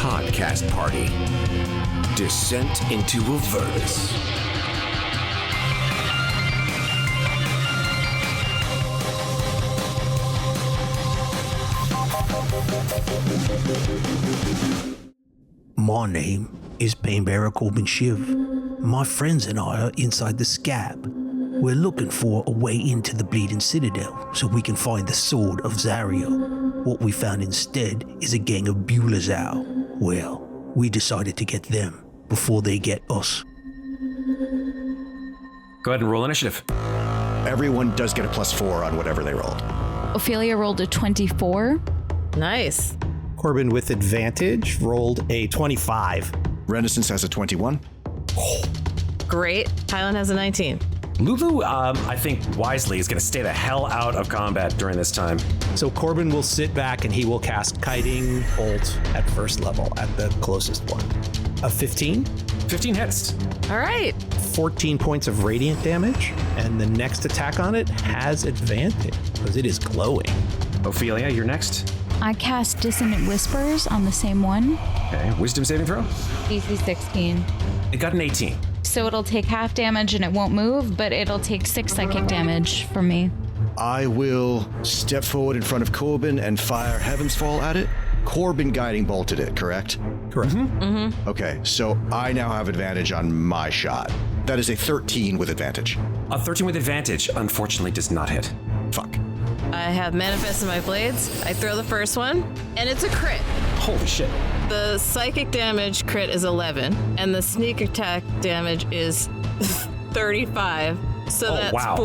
podcast party. Descent into Avernus. My name is Painbearer Corbin Shiv. My friends and I are inside the Scab. We're looking for a way into the Bleeding Citadel so we can find the Sword of Zariel. What we found instead is a gang of Bulezau. Well, we decided to get them before they get us. Go ahead and roll initiative. Everyone does get a +4 on whatever they rolled. Ofelia rolled a 24. Nice. Corbin with advantage rolled a 25. Renascence has a 21. Great. Hylan has a 19. Lulu, I think wisely, is going to stay the hell out of combat during this time. So Corbin will sit back and he will cast Kiting Bolt at first level, at the closest one. A 15? 15 hits. All right. 14 points of radiant damage, and the next attack on it has advantage because it is glowing. Ofelia, you're next. I cast Dissonant Whispers on the same one. Okay, wisdom saving throw. DC 16. It got an 18. So it'll take half damage and it won't move, but it'll take 6 psychic damage from me. I will step forward in front of Corbin and fire Heaven's Fall at it. Corbin guiding bolted it, correct? Correct. Mm-hmm. Okay, so I now have advantage on my shot. That is a 13 with advantage. A 13 with advantage, unfortunately, does not hit. Fuck. I have Manifest in my blades. I throw the first one, and it's a crit. Holy shit. The psychic damage crit is 11, and the sneak attack damage is 35. So that's wow,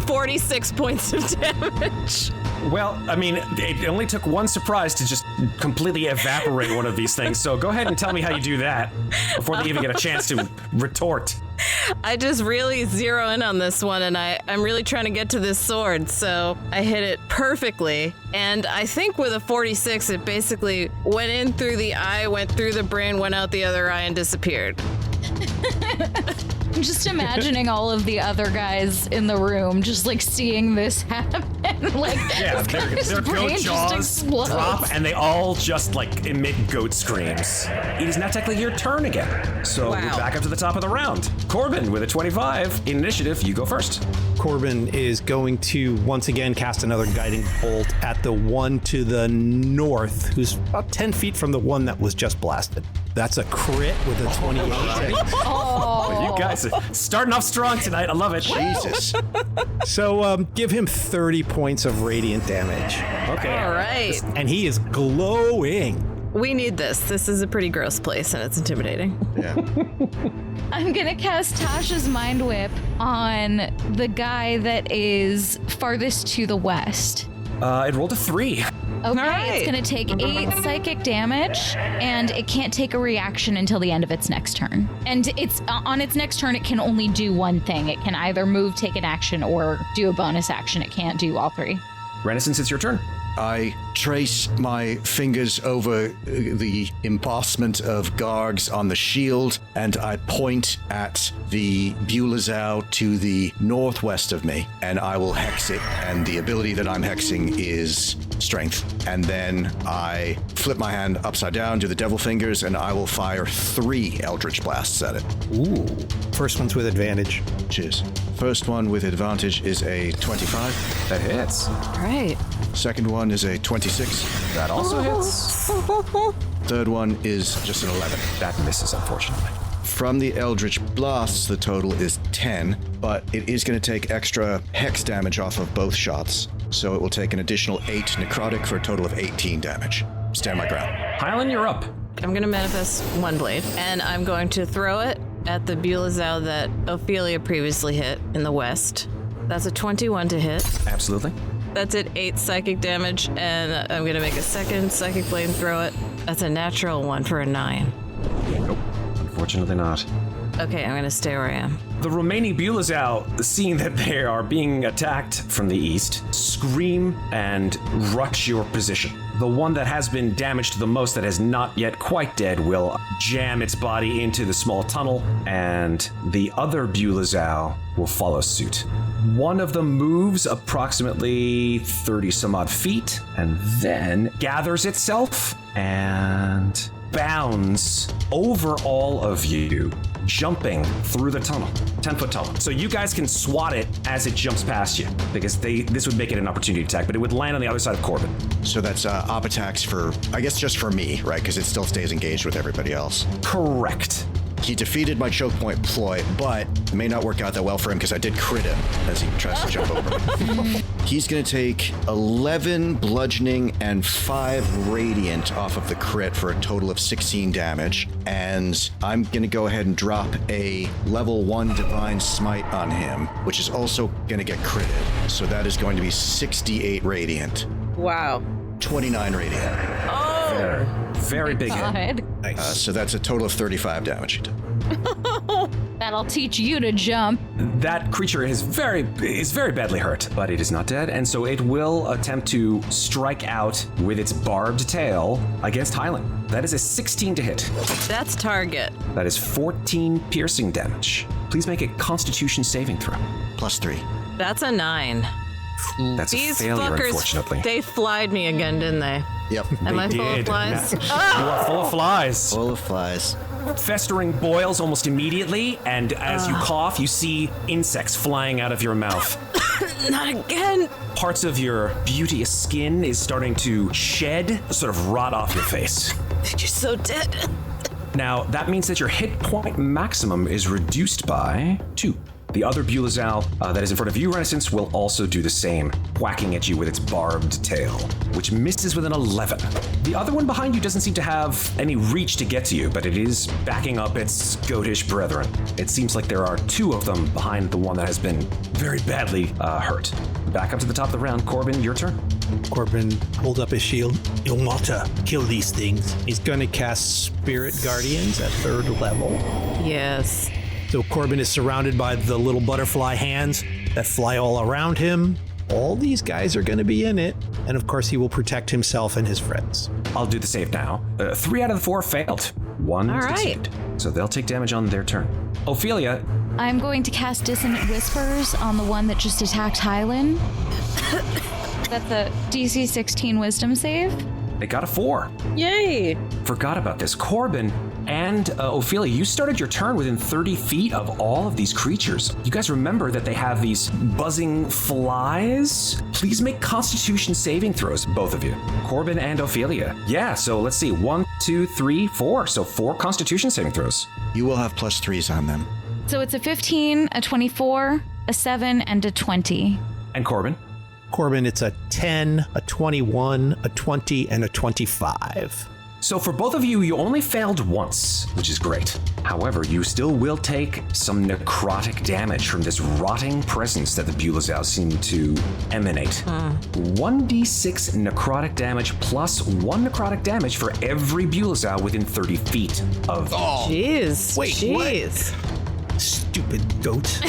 46 points of damage. Well, I mean, it only took one surprise to just completely evaporate one of these things, so go ahead and tell me how you do that before they even get a chance to retort. I just really zero in on this one, and I'm really trying to get to this sword, so I hit it perfectly. And I think with a 46, it basically went in through the eye, went through the brain, went out the other eye, and disappeared. I'm just imagining all of the other guys in the room just like seeing this happen. Like, Yeah, their goat jaws drop and they all just like emit goat screams. It is now technically your turn again. So we're back up to the top of the round. Corbin with a 25. Initiative, you go first. Corbin is going to once again cast another guiding bolt at the one to the north, who's about 10 feet from the one that was just blasted. That's a crit with a 28. You guys are starting off strong tonight. I love it. Jesus. So give him 30 points of radiant damage. Okay. All right. And he is glowing. We need this. This is a pretty gross place, and it's intimidating. Yeah. I'm gonna cast Tasha's Mind Whip on the guy that is farthest to the west. It rolled a 3. Okay, right. It's gonna take 8 psychic damage, and it can't take a reaction until the end of its next turn. And it's on its next turn, it can only do one thing. It can either move, take an action, or do a bonus action. It can't do all 3. Renascence, it's your turn. I trace my fingers over the embossment of Gargs on the shield, and I point at the Bulezau to the northwest of me, and I will hex it, and the ability that I'm hexing is strength. And then I flip my hand upside down, do the devil fingers, and I will fire 3 Eldritch Blasts at it. Ooh. First one's with advantage. Cheers. First one with advantage is a 25. That hits. All right. Second one is a 26. That also hits. Third one is just an 11. That misses, unfortunately. From the Eldritch Blasts, the total is 10, but it is going to take extra hex damage off of both shots. So it will take an additional 8 necrotic for a total of 18 damage. Stand my ground. Hylan, you're up. I'm going to manifest one blade, and I'm going to throw it at the Bulezau that Ofelia previously hit in the west. That's a 21 to hit. Absolutely. That's at 8 psychic damage, and I'm going to make a second psychic blade and throw it. That's a natural 1 for a 9. Nope. Unfortunately not. Okay, I'm going to stay where I am. The remaining Bulezau, seeing that they are being attacked from the east, scream and rush your position. The one that has been damaged the most, that is not yet quite dead, will jam its body into the small tunnel, and the other Bulezau will follow suit. One of them moves approximately 30 some odd feet, and then gathers itself and bounds over all of you, jumping through the tunnel, 10-foot tunnel. So you guys can swat it as it jumps past you, because this would make it an opportunity attack, but it would land on the other side of Corbin. So that's op attacks for, I guess, just for me, right? Because it still stays engaged with everybody else. Correct. He defeated my choke point ploy, but it may not work out that well for him because I did crit him as he tries to jump over me. He's going to take 11 bludgeoning and 5 radiant off of the crit for a total of 16 damage. And I'm going to go ahead and drop a level 1 divine smite on him, which is also going to get critted. So that is going to be 68 radiant. Wow. 29 radiant. Oh! Very big hit. God. So that's a total of 35 damage. That'll teach you to jump. That creature is very badly hurt, but it is not dead, and so it will attempt to strike out with its barbed tail against Hylan. That is a 16 to hit. That's target. That is 14 piercing damage. Please make a Constitution saving throw. +3. That's a 9. That's These a failure, fuckers, unfortunately. they flied me again, didn't they? Yep. Am I full of flies? You are full of flies. Full of flies. Festering boils almost immediately, and as you cough, you see insects flying out of your mouth. Not again. Parts of your beauteous skin is starting to shed, sort of rot off your face. You're so dead. Now, that means that your hit point maximum is reduced by 2. The other Bulezal that is in front of you, Renascence, will also do the same, whacking at you with its barbed tail, which misses with an 11. The other one behind you doesn't seem to have any reach to get to you, but it is backing up its goatish brethren. It seems like there are 2 of them behind the one that has been very badly hurt. Back up to the top of the round. Corbin, your turn. Corbin holds up his shield. You'll want to kill these things. He's going to cast Spirit Guardians at 3rd level. Yes. So Corbin is surrounded by the little butterfly hands that fly all around him. All these guys are going to be in it. And of course, he will protect himself and his friends. I'll do the save now. 3 out of the 4 failed. 1 All right. succeeded. So they'll take damage on their turn. Ophelia, I'm going to cast Dissonant Whispers on the one that just attacked Hylan. That's a DC 16 Wisdom save. they got a 4. Yay. Forgot about this. Corbin and Ofelia, you started your turn within 30 feet of all of these creatures. You guys remember that they have these buzzing flies? Please make Constitution saving throws, both of you. Corbin and Ofelia. Yeah, so let's see. 1, 2, 3, 4. So 4 Constitution saving throws. You will have +3s on them. So it's a 15, a 24, a 7, and a 20. And Corbin? Corbin, it's a 10, a 21, a 20, and a 25. So for both of you, you only failed once, which is great. However, you still will take some necrotic damage from this rotting presence that the Bulezal seem to emanate. 1d6 necrotic damage plus 1 necrotic damage for every Bulezal within 30 feet of you. Jeez. Wait, Jeez. Stupid goat.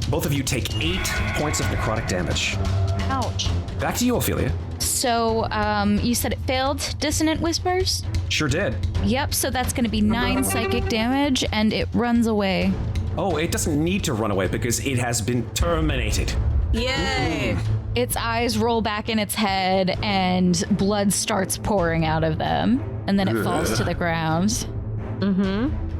Both of you take 8 points of necrotic damage. Ouch. Back to you, Ofelia. So, you said it failed Dissonant Whispers? Sure did. Yep, so that's going to be 9 psychic damage, and it runs away. Oh, it doesn't need to run away because it has been terminated. Yay. Its eyes roll back in its head, and blood starts pouring out of them, and then it falls to the ground.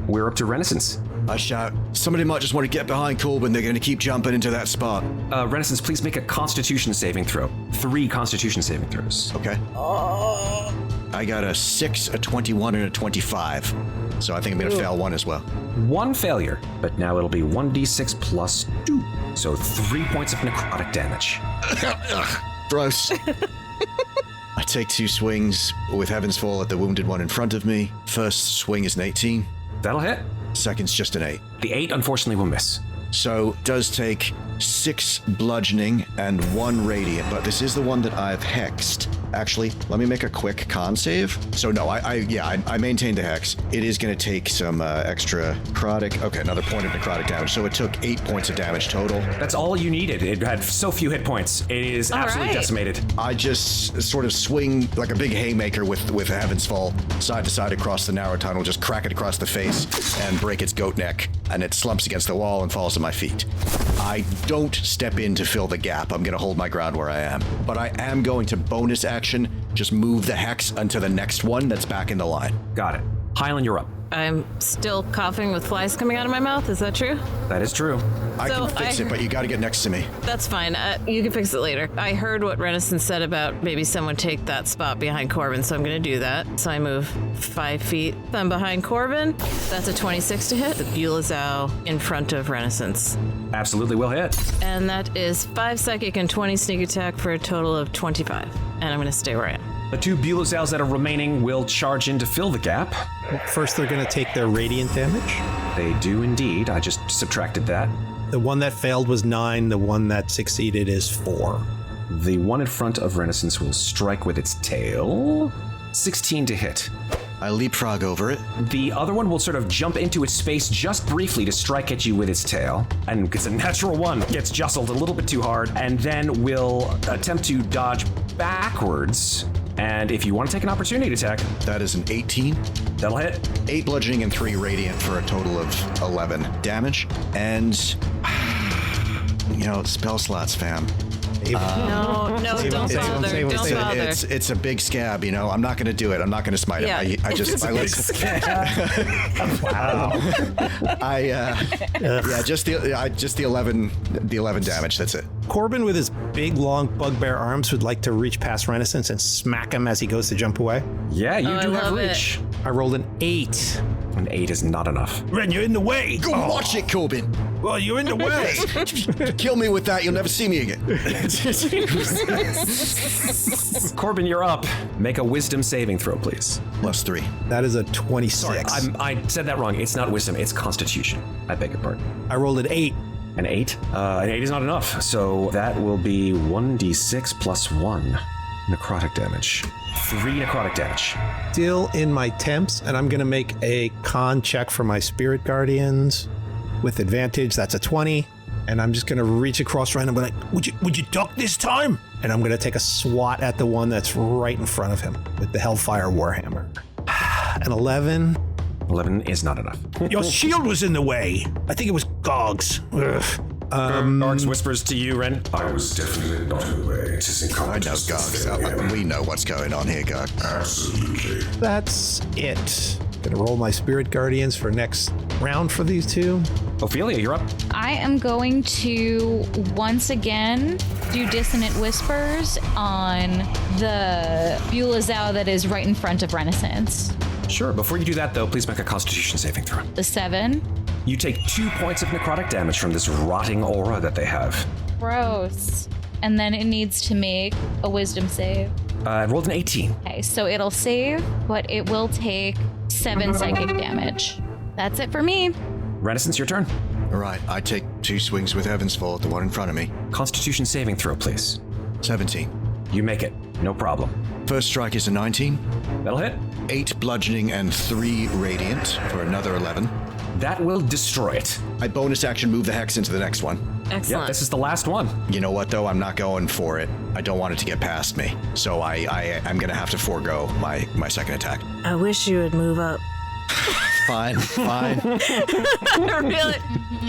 We're up to Renascence. I shout, somebody might just want to get behind Corbin. They're going to keep jumping into that spot. Renascence, please make a Constitution saving throw. 3 Constitution saving throws. Okay. I got a 6, a 21, and a 25. So I think I'm going to fail one as well. 1 failure, but now it'll be 1d6 plus 2. So 3 points of necrotic damage. Gross. I take 2 swings with Heaven's Fall at the wounded one in front of me. First swing is an 18. That'll hit. Second's just an 8. The 8 unfortunately will miss. So it does take 6 bludgeoning and 1 radiant, but this is the one that I've hexed. Actually, let me make a quick con save. So no, I maintained the hex. It is going to take some extra necrotic. Okay, another point of necrotic damage. So it took 8 points of damage total. That's all you needed. It had so few hit points. It is absolutely right. decimated. I just sort of swing like a big haymaker with Heaven's Fall, side to side across the narrow tunnel, just crack it across the face and break its goat neck, and it slumps against the wall and falls to my feet. I don't step in to fill the gap. I'm going to hold my ground where I am. But I am going to bonus action just move the hex onto the next one that's back in the line. Got it. Hylan, you're up. I'm still coughing with flies coming out of my mouth. Is that true? That is true. I can fix it, but you got to get next to me. That's fine. You can fix it later. I heard what Renascence said about maybe someone take that spot behind Corbin, so I'm going to do that. So I move 5 feet. I'm behind Corbin. That's a 26 to hit. The Bulazao in front of Renascence. Absolutely will hit. And that is 5 psychic and 20 sneak attack for a total of 25. And I'm going to stay where I am. The 2 Bulozaos that are remaining will charge in to fill the gap. First, they're going to take their radiant damage. They do indeed. I just subtracted that. The one that failed was 9. The one that succeeded is 4. The one in front of Renascence will strike with its tail. 16 to hit. I leapfrog over it. The other one will sort of jump into its space just briefly to strike at you with its tail. And it's a natural one. Gets jostled a little bit too hard. And then will attempt to dodge backwards. And if you want to take an opportunity attack, That is an 18. that'll hit. 8 bludgeoning and 3 radiant for a total of 11 damage. And, spell slots, fam. No, don't bother. Don't bother. It's a big scab, I'm not going to do it. I'm not going to smite Yeah. him. Just the 11 damage. That's it. Corbin, with his big, long bugbear arms, would like to reach past Renascence and smack him as he goes to jump away. Yeah, you I do have love it. reach. I rolled an 8. An 8 is not enough. Ren, you're in the way. Go watch it, Corbin. Well, you're in the way. Kill me with that. You'll never see me again. Corbin, you're up. Make a wisdom saving throw, please. +3. That is a 26. I said that wrong. It's not wisdom, it's constitution. I beg your pardon. I rolled an 8. An 8? An 8 is not enough. So that will be 1d6 plus 1 necrotic damage. 3 necrotic damage. Still in my temps, and I'm going to make a con check for my spirit guardians with advantage. That's a 20. And I'm just going to reach across Ren and be like, would you duck this time? And I'm going to take a swat at the one that's right in front of him with the Hellfire Warhammer. An 11. 11 is not enough. Your shield was in the way. I think it was Gog's. Ugh. Gargs whispers to you, Ren. I was definitely not in the way. It is I know, incompetence. Gog. We know what's going on here, Gog. Absolutely. That's it. Gonna roll my spirit guardians for next round for these two. Ofelia, you're up. I am going to once again do Dissonant Whispers on the Bulazao that is right in front of Renascence. Sure. Before you do that, though, please make a constitution saving throw. The 7. You take 2 points of necrotic damage from this rotting aura that they have. Gross. And then it needs to make a wisdom save. It rolled an 18. Okay, so it'll save, but it will take 7 psychic damage. That's it for me. Renascence, your turn. All right, I take 2 swings with Heaven's Fall at the one in front of me. Constitution saving throw, please. 17. You make it. No problem. First strike is a 19. That'll hit. 8 bludgeoning and 3 radiant for another 11. That will destroy it. I bonus action move the hex into the next one. Excellent. Yep, this is the last one. You know what, though? I'm not going for it. I don't want it to get past me. So I'm going to have to forego my second attack. I wish you would move up. Fine. Really?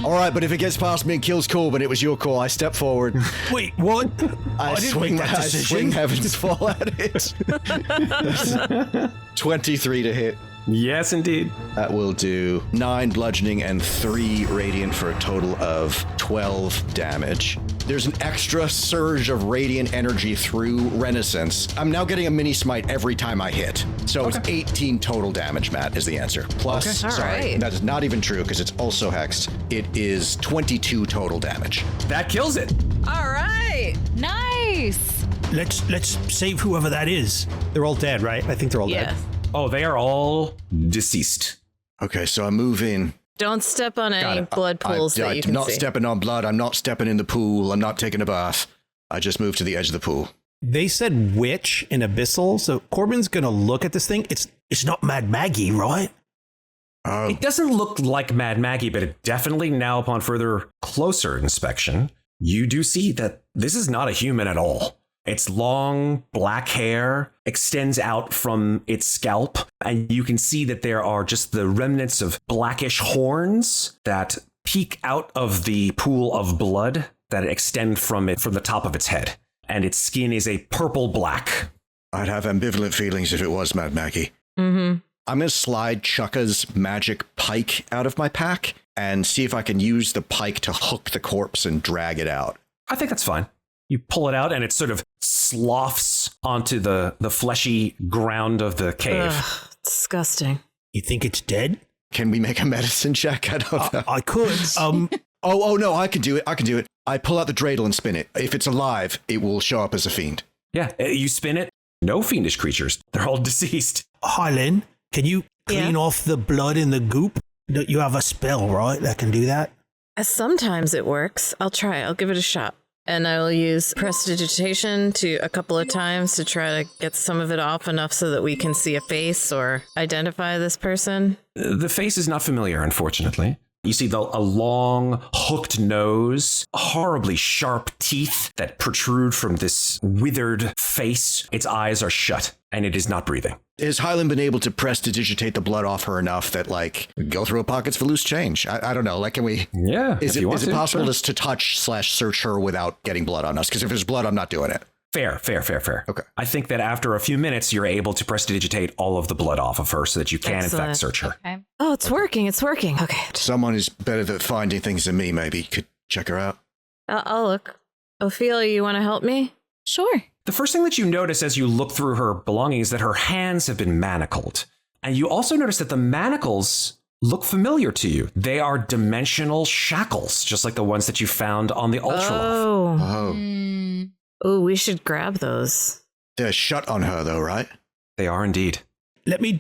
All right, but if it gets past me and kills Corbin, it was your call. I step forward. Wait, what? I didn't make that I swing decision. Heaven's Fall at it. 23 to hit. Yes, indeed. That will do 9 bludgeoning and 3 radiant for a total of 12 damage. There's an extra surge of radiant energy through Renascence. I'm now getting a mini smite every time I hit. So it's 18 total damage, Matt, is the answer. Plus, All right. that is not even true because it's also hexed. It is 22 total damage. That kills it. All right. Nice. Let's save whoever that is. They're all dead, right? I think they're all Yes. dead. Oh, they are all deceased. Okay, so I move in. Don't step on any blood pools that you I'm can not see. stepping on blood. I'm not stepping in the pool. I'm not taking a bath. I just moved to the edge of the pool. They said witch in Abyssal, so Corbin's gonna look at this thing. It's not Mad Maggie, right? Oh, It doesn't look like Mad Maggie, but it definitely now, upon further closer inspection, you do see that this is not a human at all. Its long black hair extends out from its scalp, and you can see that there are just the remnants of blackish horns that peek out of the pool of blood that extend from the top of its head. And its skin is a purple black. I'd have ambivalent feelings if it was Mad Maggie. Mm-hmm. I'm going to slide Chukka's magic pike out of my pack and see if I can use the pike to hook the corpse and drag it out. I think that's fine. You pull it out and it sort of sloughs onto the fleshy ground of the cave. Ugh, disgusting. You think it's dead? Can we make a medicine check? I don't know. I could. Oh, no, I can do it. I pull out the dreidel and spin it. If it's alive, it will show up as a fiend. Yeah, you spin it. No fiendish creatures. They're all deceased. Hylan, can you clean off the blood in the goop? You have a spell, right, that can do that? Sometimes it works. I'll try. I'll give it a shot. And I will use prestidigitation a couple of times to try to get some of it off enough so that we can see a face or identify this person. The face is not familiar, unfortunately. You see a long, hooked nose, horribly sharp teeth that protrude from this withered face. Its eyes are shut, and it is not breathing. Has Hylan been able to prestidigitate the blood off her enough that, like, go through her pockets for loose change? I don't know. Like, can we... Yeah, Is it possible to touch/search her without getting blood on us? Because if there's blood, I'm not doing it. Fair. Okay. I think that after a few minutes, you're able to prestidigitate all of the blood off of her so that you can, in fact, search her. Okay. Oh, it's working. Okay. Someone who's better at finding things than me maybe could check her out. I'll look. Ophelia, you want to help me? Sure. The first thing that you notice as you look through her belongings is that her hands have been manacled. And you also notice that the manacles look familiar to you. They are dimensional shackles, just like the ones that you found on the Ultraloth. Oh. Oh, we should grab those. They're shut on her, though, right? They are indeed. Let me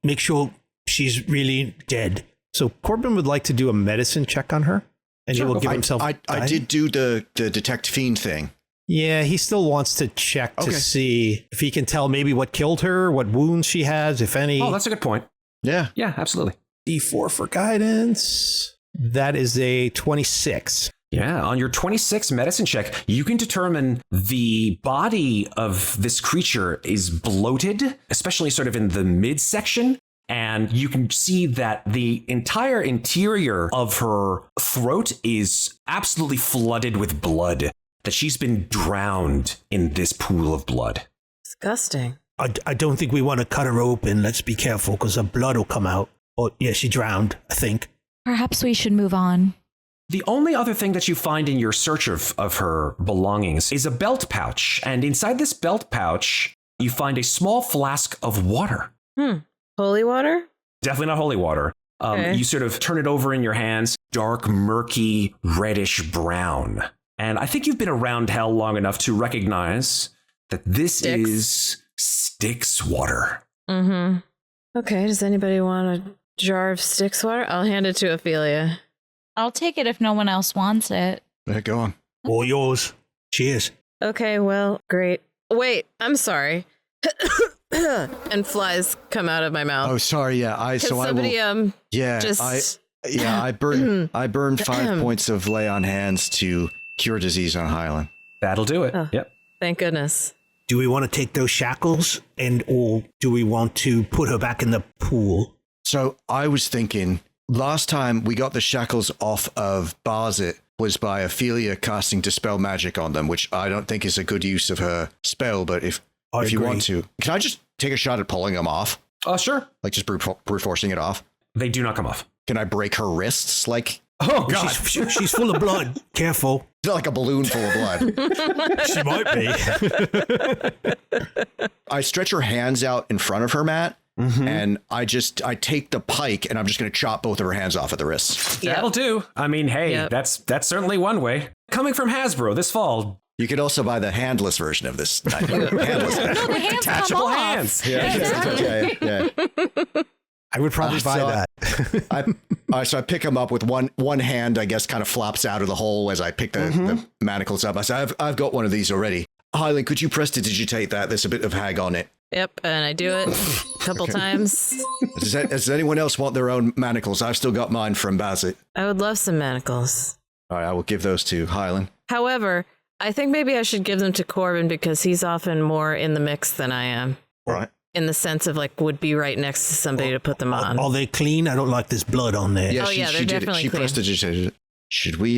make sure she's really dead. So Corbin would like to do a medicine check on her, and Sure, he will give I himself. I did do the detect fiend thing. Yeah, he still wants to check to Okay. see if he can tell maybe what killed her, what wounds she has, if any. Oh, that's a good point. Yeah. Yeah, absolutely. D4 for guidance. That is a 26. Yeah, on your 26 medicine check, you can determine the body of this creature is bloated, especially sort of in the midsection. And you can see that the entire interior of her throat is absolutely flooded with blood, that she's been drowned in this pool of blood. Disgusting. I don't think we want to cut her open. Let's be careful because her blood will come out. Oh, yeah, she drowned, I think. Perhaps we should move on. The only other thing that you find in your search of her belongings is a belt pouch. And inside this belt pouch, you find a small flask of water. Holy water? Definitely not holy water. Okay. You sort of turn it over in your hands, dark, murky, reddish brown. And I think you've been around hell long enough to recognize that this Styx. is Styx water. Mm-hmm. Okay, does anybody want a jar of Styx water? I'll hand it to Ophelia. I'll take it if no one else wants it. Yeah, go on. All yours. Cheers. Okay, well, great. Wait, I'm sorry. And flies come out of my mouth. Oh, sorry. Yeah. Can somebody Yeah. just I burn 5 points of lay on hands to cure disease on Hylan. That'll do it. Oh. Yep. Thank goodness. Do we want to take those shackles or do we want to put her back in the pool? So I was thinking last time we got the shackles off of Barzit was by Ofelia casting Dispel Magic on them, which I don't think is a good use of her spell. But if you want to, can I just take a shot at pulling them off? Sure. Like just brute forcing it off? They do not come off. Can I break her wrists? Like, Oh, God. She's full of blood. Careful. is it like a balloon full of blood? She might be. I stretch her hands out in front of her, Matt. Mm-hmm. And I take the pike and I'm just going to chop both of her hands off at the wrists. That'll do. I mean, hey, that's certainly one way. Coming from Hasbro this fall. You could also buy the handless version of this. Handless. No, the hands Detachable come off. hands. Yeah. I would probably buy that. So I pick him up with one hand, I guess, kind of flops out of the hole as I pick the manacles up. I say, I've got one of these already. Hylan, could you prestidigitate that? There's a bit of hag on it. Yep, and I do it a couple times. Does anyone else want their own manacles? I've still got mine from Barzit. I would love some manacles. All right, I will give those to Hylan. However, I think maybe I should give them to Corbin because he's often more in the mix than I am. All right. In the sense of like would be right next to somebody to put them on. Are they clean? I don't like this blood on there. Yeah, they're she did it. definitely She clean. prestidigitated it. Should we,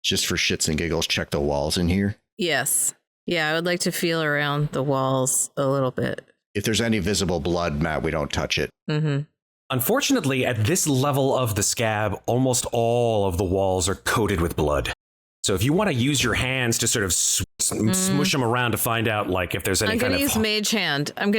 just for shits and giggles, check the walls in here? Yes. Yeah, I would like to feel around the walls a little bit. If there's any visible blood, Matt, we don't touch it. Mm-hmm. Unfortunately, at this level of the scab, almost all of the walls are coated with blood. So if you want to use your hands to sort of smush them around to find out, like, if there's any kind of... I'm going to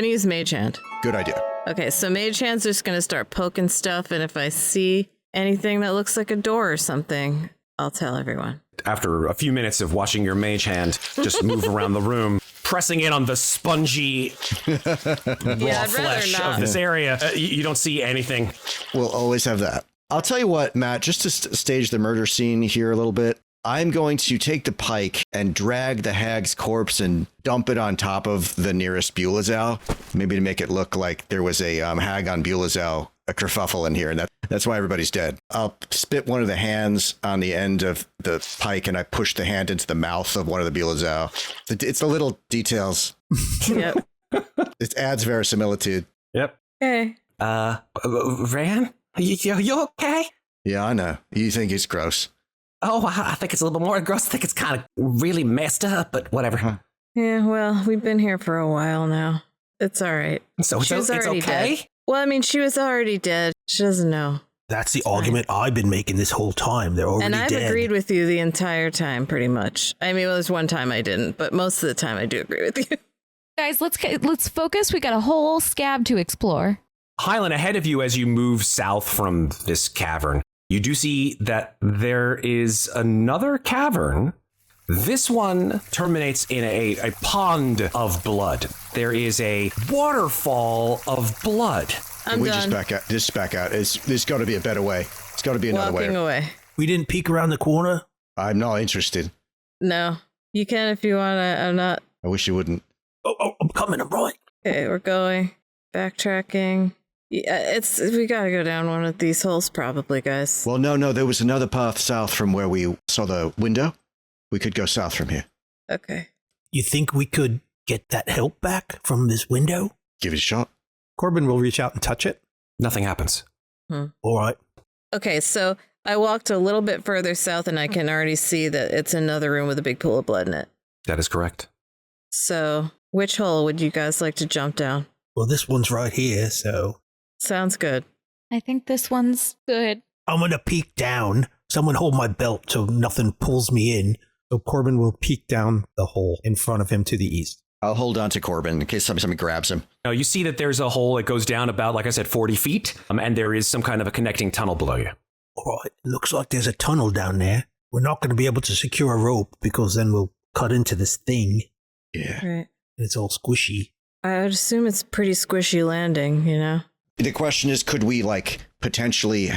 use Mage Hand. Good idea. Okay, so Mage Hand's just going to start poking stuff, and if I see anything that looks like a door or something, I'll tell everyone. After a few minutes of watching your mage hand just move around the room, pressing in on the spongy raw flesh of this area, you don't see anything. We'll always have that. I'll tell you what, Matt, just to stage the murder scene here a little bit, I'm going to take the pike and drag the hag's corpse and dump it on top of the nearest Bulizow, maybe to make it look like there was a hag on Bulizow, a kerfuffle in here, and that's why everybody's dead. I'll spit one of the hands on the end of the pike, and I push the hand into the mouth of one of the Bulizow. It's the little details. Yep. It adds verisimilitude. Yep. Okay. Ran? You okay? Yeah, I know. You think it's gross. Oh, I think it's a little bit more gross. I think it's kind of really messed up, but whatever. Huh. Yeah, well, we've been here for a while now. It's all right. So she was it's already okay? dead. Well, I mean, she was already dead. She doesn't know. That's the argument I've been making this whole time. They're already And I've dead. agreed with you the entire time, pretty much. I mean, well, there's one time I didn't, but most of the time I do agree with you. Guys, let's focus. We got a whole scab to explore. Hylan, ahead of you as you move south from this cavern, you do see that there is another cavern. This one terminates in a pond of blood. There is a waterfall of blood. Can we just back out? Just back out. There's got to be a better way. It's got to be another Walking way. away. We didn't peek around the corner. I'm not interested. No, you can if you want to. I'm not. I wish you wouldn't. Oh, I'm coming. I'm right. Okay, we're going. Backtracking. Yeah, we gotta go down one of these holes probably, guys. Well, no, there was another path south from where we saw the window. We could go south from here. Okay. You think we could get that help back from this window? Give it a shot. Corbin will reach out and touch it. Nothing happens. All right. Okay, so I walked a little bit further south and I can already see that it's another room with a big pool of blood in it. That is correct. So, which hole would you guys like to jump down? Well, this one's right here, so Sounds good. I think this one's good. I'm going to peek down. Someone hold my belt so nothing pulls me in. So Corbin will peek down the hole in front of him to the east. I'll hold on to Corbin in case somebody grabs him. Now, you see that there's a hole that goes down about, like I said, 40 feet, and there is some kind of a connecting tunnel below you. All right. Looks like there's a tunnel down there. We're not going to be able to secure a rope because then we'll cut into this thing. Yeah. Right. It's all squishy. I would assume it's pretty squishy landing, you know? The question is, could we potentially,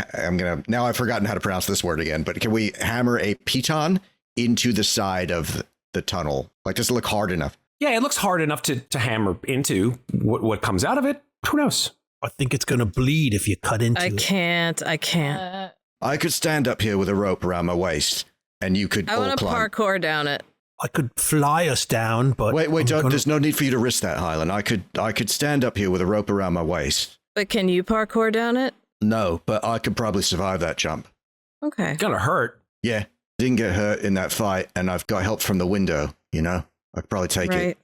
now I've forgotten how to pronounce this word again, but can we hammer a piton into the side of the tunnel? Does it look hard enough? Yeah, it looks hard enough to hammer into. What comes out of it, who knows? I think it's going to bleed if you cut into it. I can't. I could stand up here with a rope around my waist, and you could I all want to climb. parkour down it. I could fly us down, but... Wait, there's no need for you to risk that, Hylan. I could stand up here with a rope around my waist. But can you parkour down it? No, but I could probably survive that jump. Okay. It's gonna hurt. Yeah, didn't get hurt in that fight, and I've got help from the window, I could probably take it.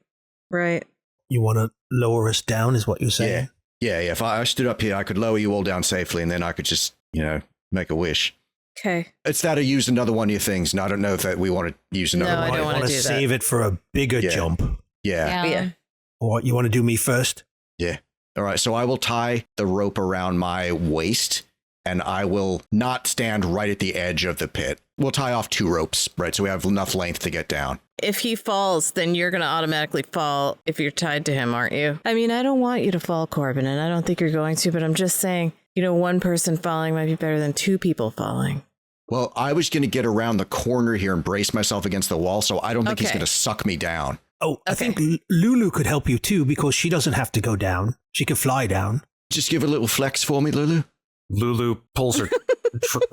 Right. You want to lower us down, is what you're saying? Yeah. If I stood up here, I could lower you all down safely, and then I could just, make a wish. Okay. It's that or use another one of your things, and I don't know if we want to use another No, one. I don't want wanna to do that. save it for a bigger jump. Yeah. Yeah. All right, you want to do me first? Yeah. All right, so I will tie the rope around my waist, and I will not stand right at the edge of the pit. We'll tie off 2 ropes, right, so we have enough length to get down. If he falls, then you're going to automatically fall if you're tied to him, aren't you? I mean, I don't want you to fall, Corbin, and I don't think you're going to, but I'm just saying, one person falling might be better than 2 people falling. Well, I was going to get around the corner here and brace myself against the wall, so I don't think he's Okay. going to suck me down. Oh, I Okay. think Lulu could help you too because she doesn't have to go down. She could fly down. Just give a little flex for me, Lulu. Lulu pulls her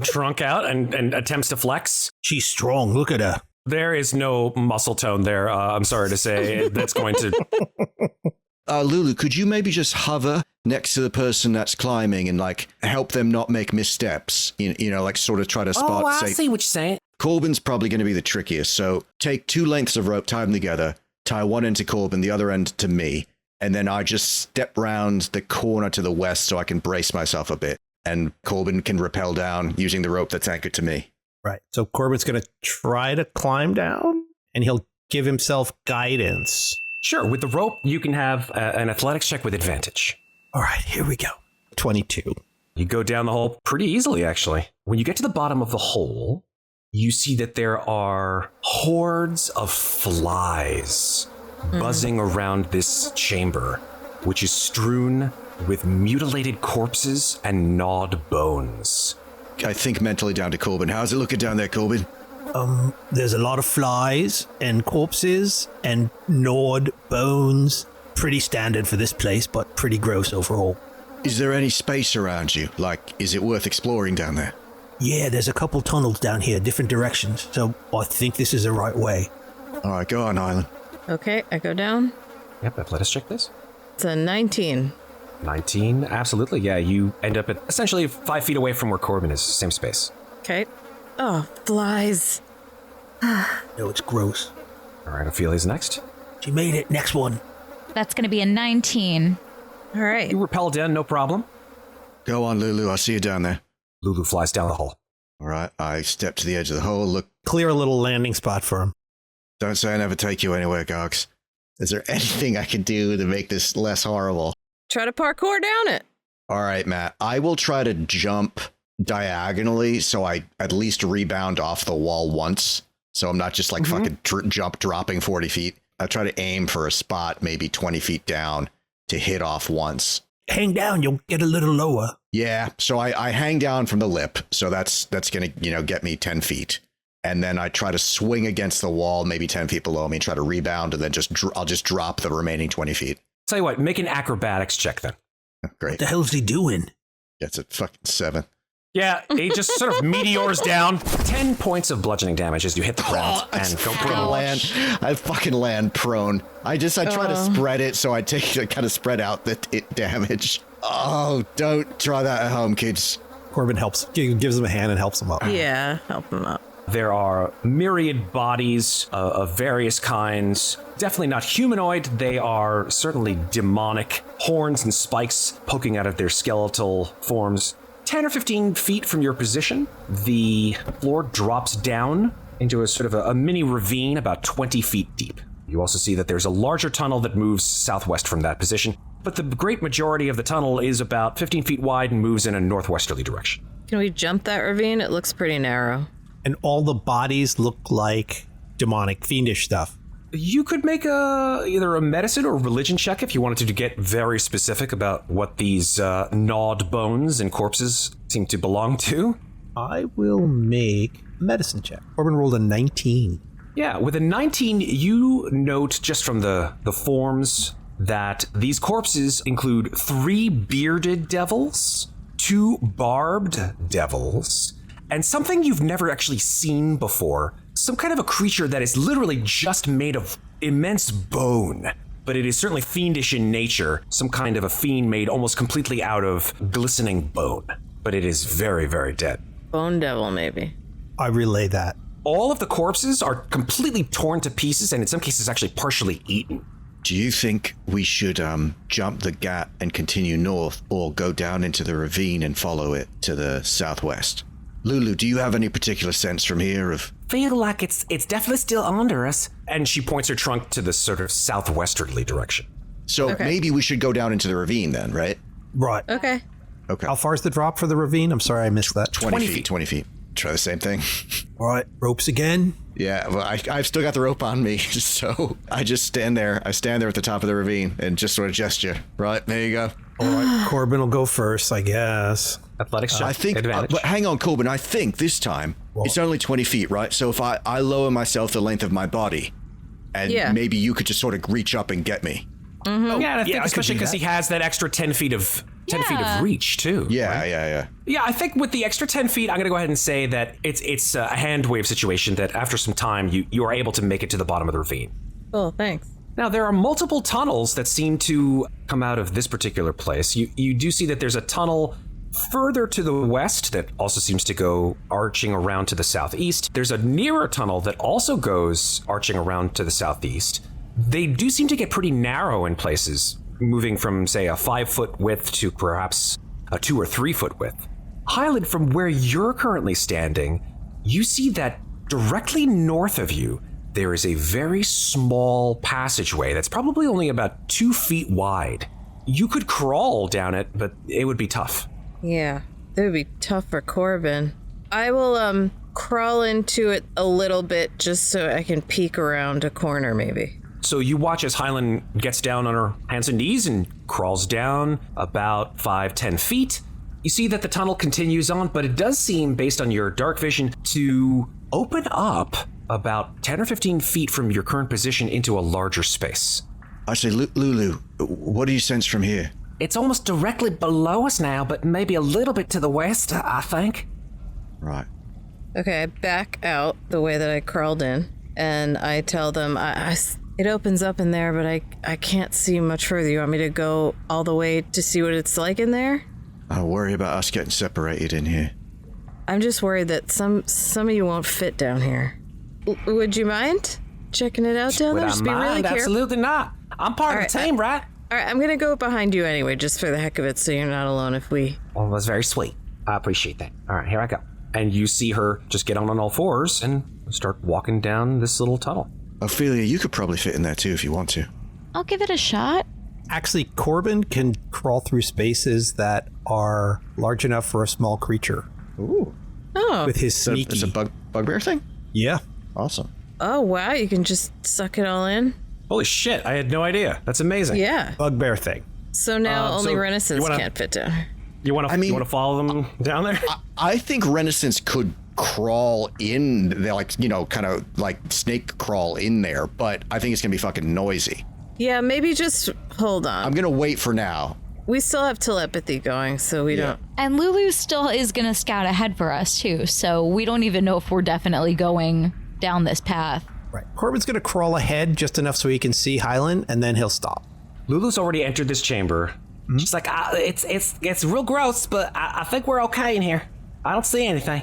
trunk out and attempts to flex. She's strong. Look at her. There is no muscle tone there. I'm sorry to say. That's going to... Lulu, could you maybe just hover next to the person that's climbing and help them not make missteps? Sort of try to spot. I see what you're saying. Corbin's probably going to be the trickiest. So take 2 lengths of rope, tie them together, tie one end to Corbin, the other end to me, and then I just step round the corner to the west so I can brace myself a bit, and Corbin can rappel down using the rope that's anchored to me. Right. So Corbin's going to try to climb down, and he'll give himself guidance. Sure, with the rope, you can have an athletics check with advantage. All right, here we go. 22. You go down the hole pretty easily, actually. When you get to the bottom of the hole, you see that there are hordes of flies buzzing around this chamber, which is strewn with mutilated corpses and gnawed bones. I think mentally down to Corbin. How's it looking down there, Corbin? There's a lot of flies and corpses and gnawed bones. Pretty standard for this place, but pretty gross overall. Is there any space around you? Like, is it worth exploring down there? Yeah, there's a couple tunnels down here, different directions, so I think this is the right way. All right, go on, Hylan. Okay, I go down. Yep, athletics check this. It's a 19. 19, absolutely. Yeah, you end up at essentially 5 feet away from where Corbin is, same space. Okay. Oh, flies. No, it's gross. All right, Ophelia's next. She made it. Next one. That's going to be a 19. All right. You rappel down, no problem. Go on, Lulu. I'll see you down there. Lulu flies down the hole. All right, I step to the edge of the hole. Look, Clear a little landing spot for him. don't say I never take you anywhere, Gargs. Is there anything I can do to make this less horrible? Try to parkour down it. All right, Matt. I will try to jump diagonally so I at least rebound off the wall once. So I'm not just like fucking dropping 40 feet. I try to aim for a spot maybe 20 feet down to hit off once. Hang down, you'll get a little lower. Yeah, so I hang down from the lip. So that's going to, get me 10 feet. And then I try to swing against the wall, maybe 10 feet below me, try to rebound, and then I'll just drop the remaining 20 feet. Tell you what, make an acrobatics check then. Great. What the hell's he doing? That's a fucking 7. Yeah, it just sort of meteors down. 10 points of bludgeoning damage as you hit the ground and go prone. I fucking land prone. I try to spread it, so I kind of spread out the damage. Oh, don't try that at home, kids. Corbin gives him a hand and helps him up. Yeah, help him up. There are myriad bodies of various kinds. Definitely not humanoid. They are certainly demonic. Horns and spikes poking out of their skeletal forms. 10 or 15 feet from your position, the floor drops down into a sort of a mini ravine about 20 feet deep. You also see that there's a larger tunnel that moves southwest from that position, but the great majority of the tunnel is about 15 feet wide and moves in a northwesterly direction. Can we jump that ravine? It looks pretty narrow. And all the bodies look like demonic, fiendish stuff. You could make either a medicine or religion check if you wanted to get very specific about what these gnawed bones and corpses seem to belong to. I will make a medicine check. Corbin rolled a 19. Yeah, with a 19, you note just from the forms that these corpses include 3 bearded devils, 2 barbed devils, and something you've never actually seen before. Some kind of a creature that is literally just made of immense bone, but it is certainly fiendish in nature. Some kind of a fiend made almost completely out of glistening bone, but it is very, very dead. Bone devil, maybe. I relay that. All of the corpses are completely torn to pieces and in some cases actually partially eaten. Do you think we should jump the gap and continue north, or go down into the ravine and follow it to the southwest? Lulu, do you have any particular sense from here of... Feel like it's definitely still under us. And she points her trunk to the sort of southwesterly direction. So maybe we should go down into the ravine then, right? Right. Okay. Okay. How far is the drop for the ravine? I'm sorry, I missed that. 20 feet. 20 feet. Try the same thing. All right, ropes again. Yeah, well, I've still got the rope on me, so I just stand there. I stand there at the top of the ravine and just sort of gesture. Right, there you go. All right, Corbin will go first, I guess. Athletics check. I think, advantage. but hang on, Corbin. I think this time it's only 20 feet, right? So if I lower myself the length of my body, and maybe you could just sort of reach up and get me. Mm-hmm. Yeah, and I think I could especially do because that. he has that extra 10 feet of reach too. Yeah, right? yeah. Yeah, I think with the extra 10 feet, I'm going to go ahead and say that it's a hand wave situation that after some time, you are able to make it to the bottom of the ravine. Oh, thanks. Now, there are multiple tunnels that seem to come out of this particular place. You do see that there's a tunnel further to the west that also seems to go arching around to the southeast. There's a nearer tunnel that also goes arching around to the southeast. They do seem to get pretty narrow in places, moving from, say, a 5-foot width to perhaps a 2 or 3 foot width. Hylan, from where you're currently standing, you see that directly north of you, there is a very small passageway that's probably only about 2 feet wide. You could crawl down it, but it would be tough. Yeah, it would be tough for Corbin. I will crawl into it a little bit just so I can peek around a corner maybe. So you watch as Hylan gets down on her hands and knees and crawls down about 5-10 feet. You see that the tunnel continues on, but it does seem, based on your dark vision, to open up about 10 or 15 feet from your current position into a larger space. I say, Lulu, what do you sense from here? It's almost directly below us now, but maybe a little bit to the west, I think. Right. Okay, I back out the way that I crawled in, and I tell them, it opens up in there, but I can't see much further. You want me to go all the way to see what it's like in there? I worry about us getting separated in here. I'm just worried that some of you won't fit down here. Would you mind checking it out down there? Would I Just be really mind? careful. Absolutely not. I'm part of the team, right? All right, I'm going to go behind you anyway, just for the heck of it, so you're not alone if we... Well, that's very sweet. I appreciate that. All right, here I go. And you see her just get on all fours and start walking down this little tunnel. Ofelia, you could probably fit in there too if you want to. I'll give it a shot. Actually, Corbin can crawl through spaces that are large enough for a small creature. Ooh. Oh. With his sneaky. It's a bugbear thing? Yeah. Awesome. Oh, wow, you can just suck it all in? Holy shit, I had no idea. That's amazing. Yeah. Bugbear thing. So now only so Renascence you wanna- can't fit down. You want to follow them down there? I think Renascence could crawl in there, like, kind of like snake crawl in there, but I think it's going to be fucking noisy. Yeah, maybe just hold on. I'm going to wait for now. We still have telepathy going, so we don't... And Lulu still is going to scout ahead for us, too. So we don't even know if we're definitely going down this path. Right. Corbin's going to crawl ahead just enough so he can see Hylan, and then he'll stop. Lulu's already entered this chamber. She's like, it's real gross, but I think we're okay in here. I don't see anything.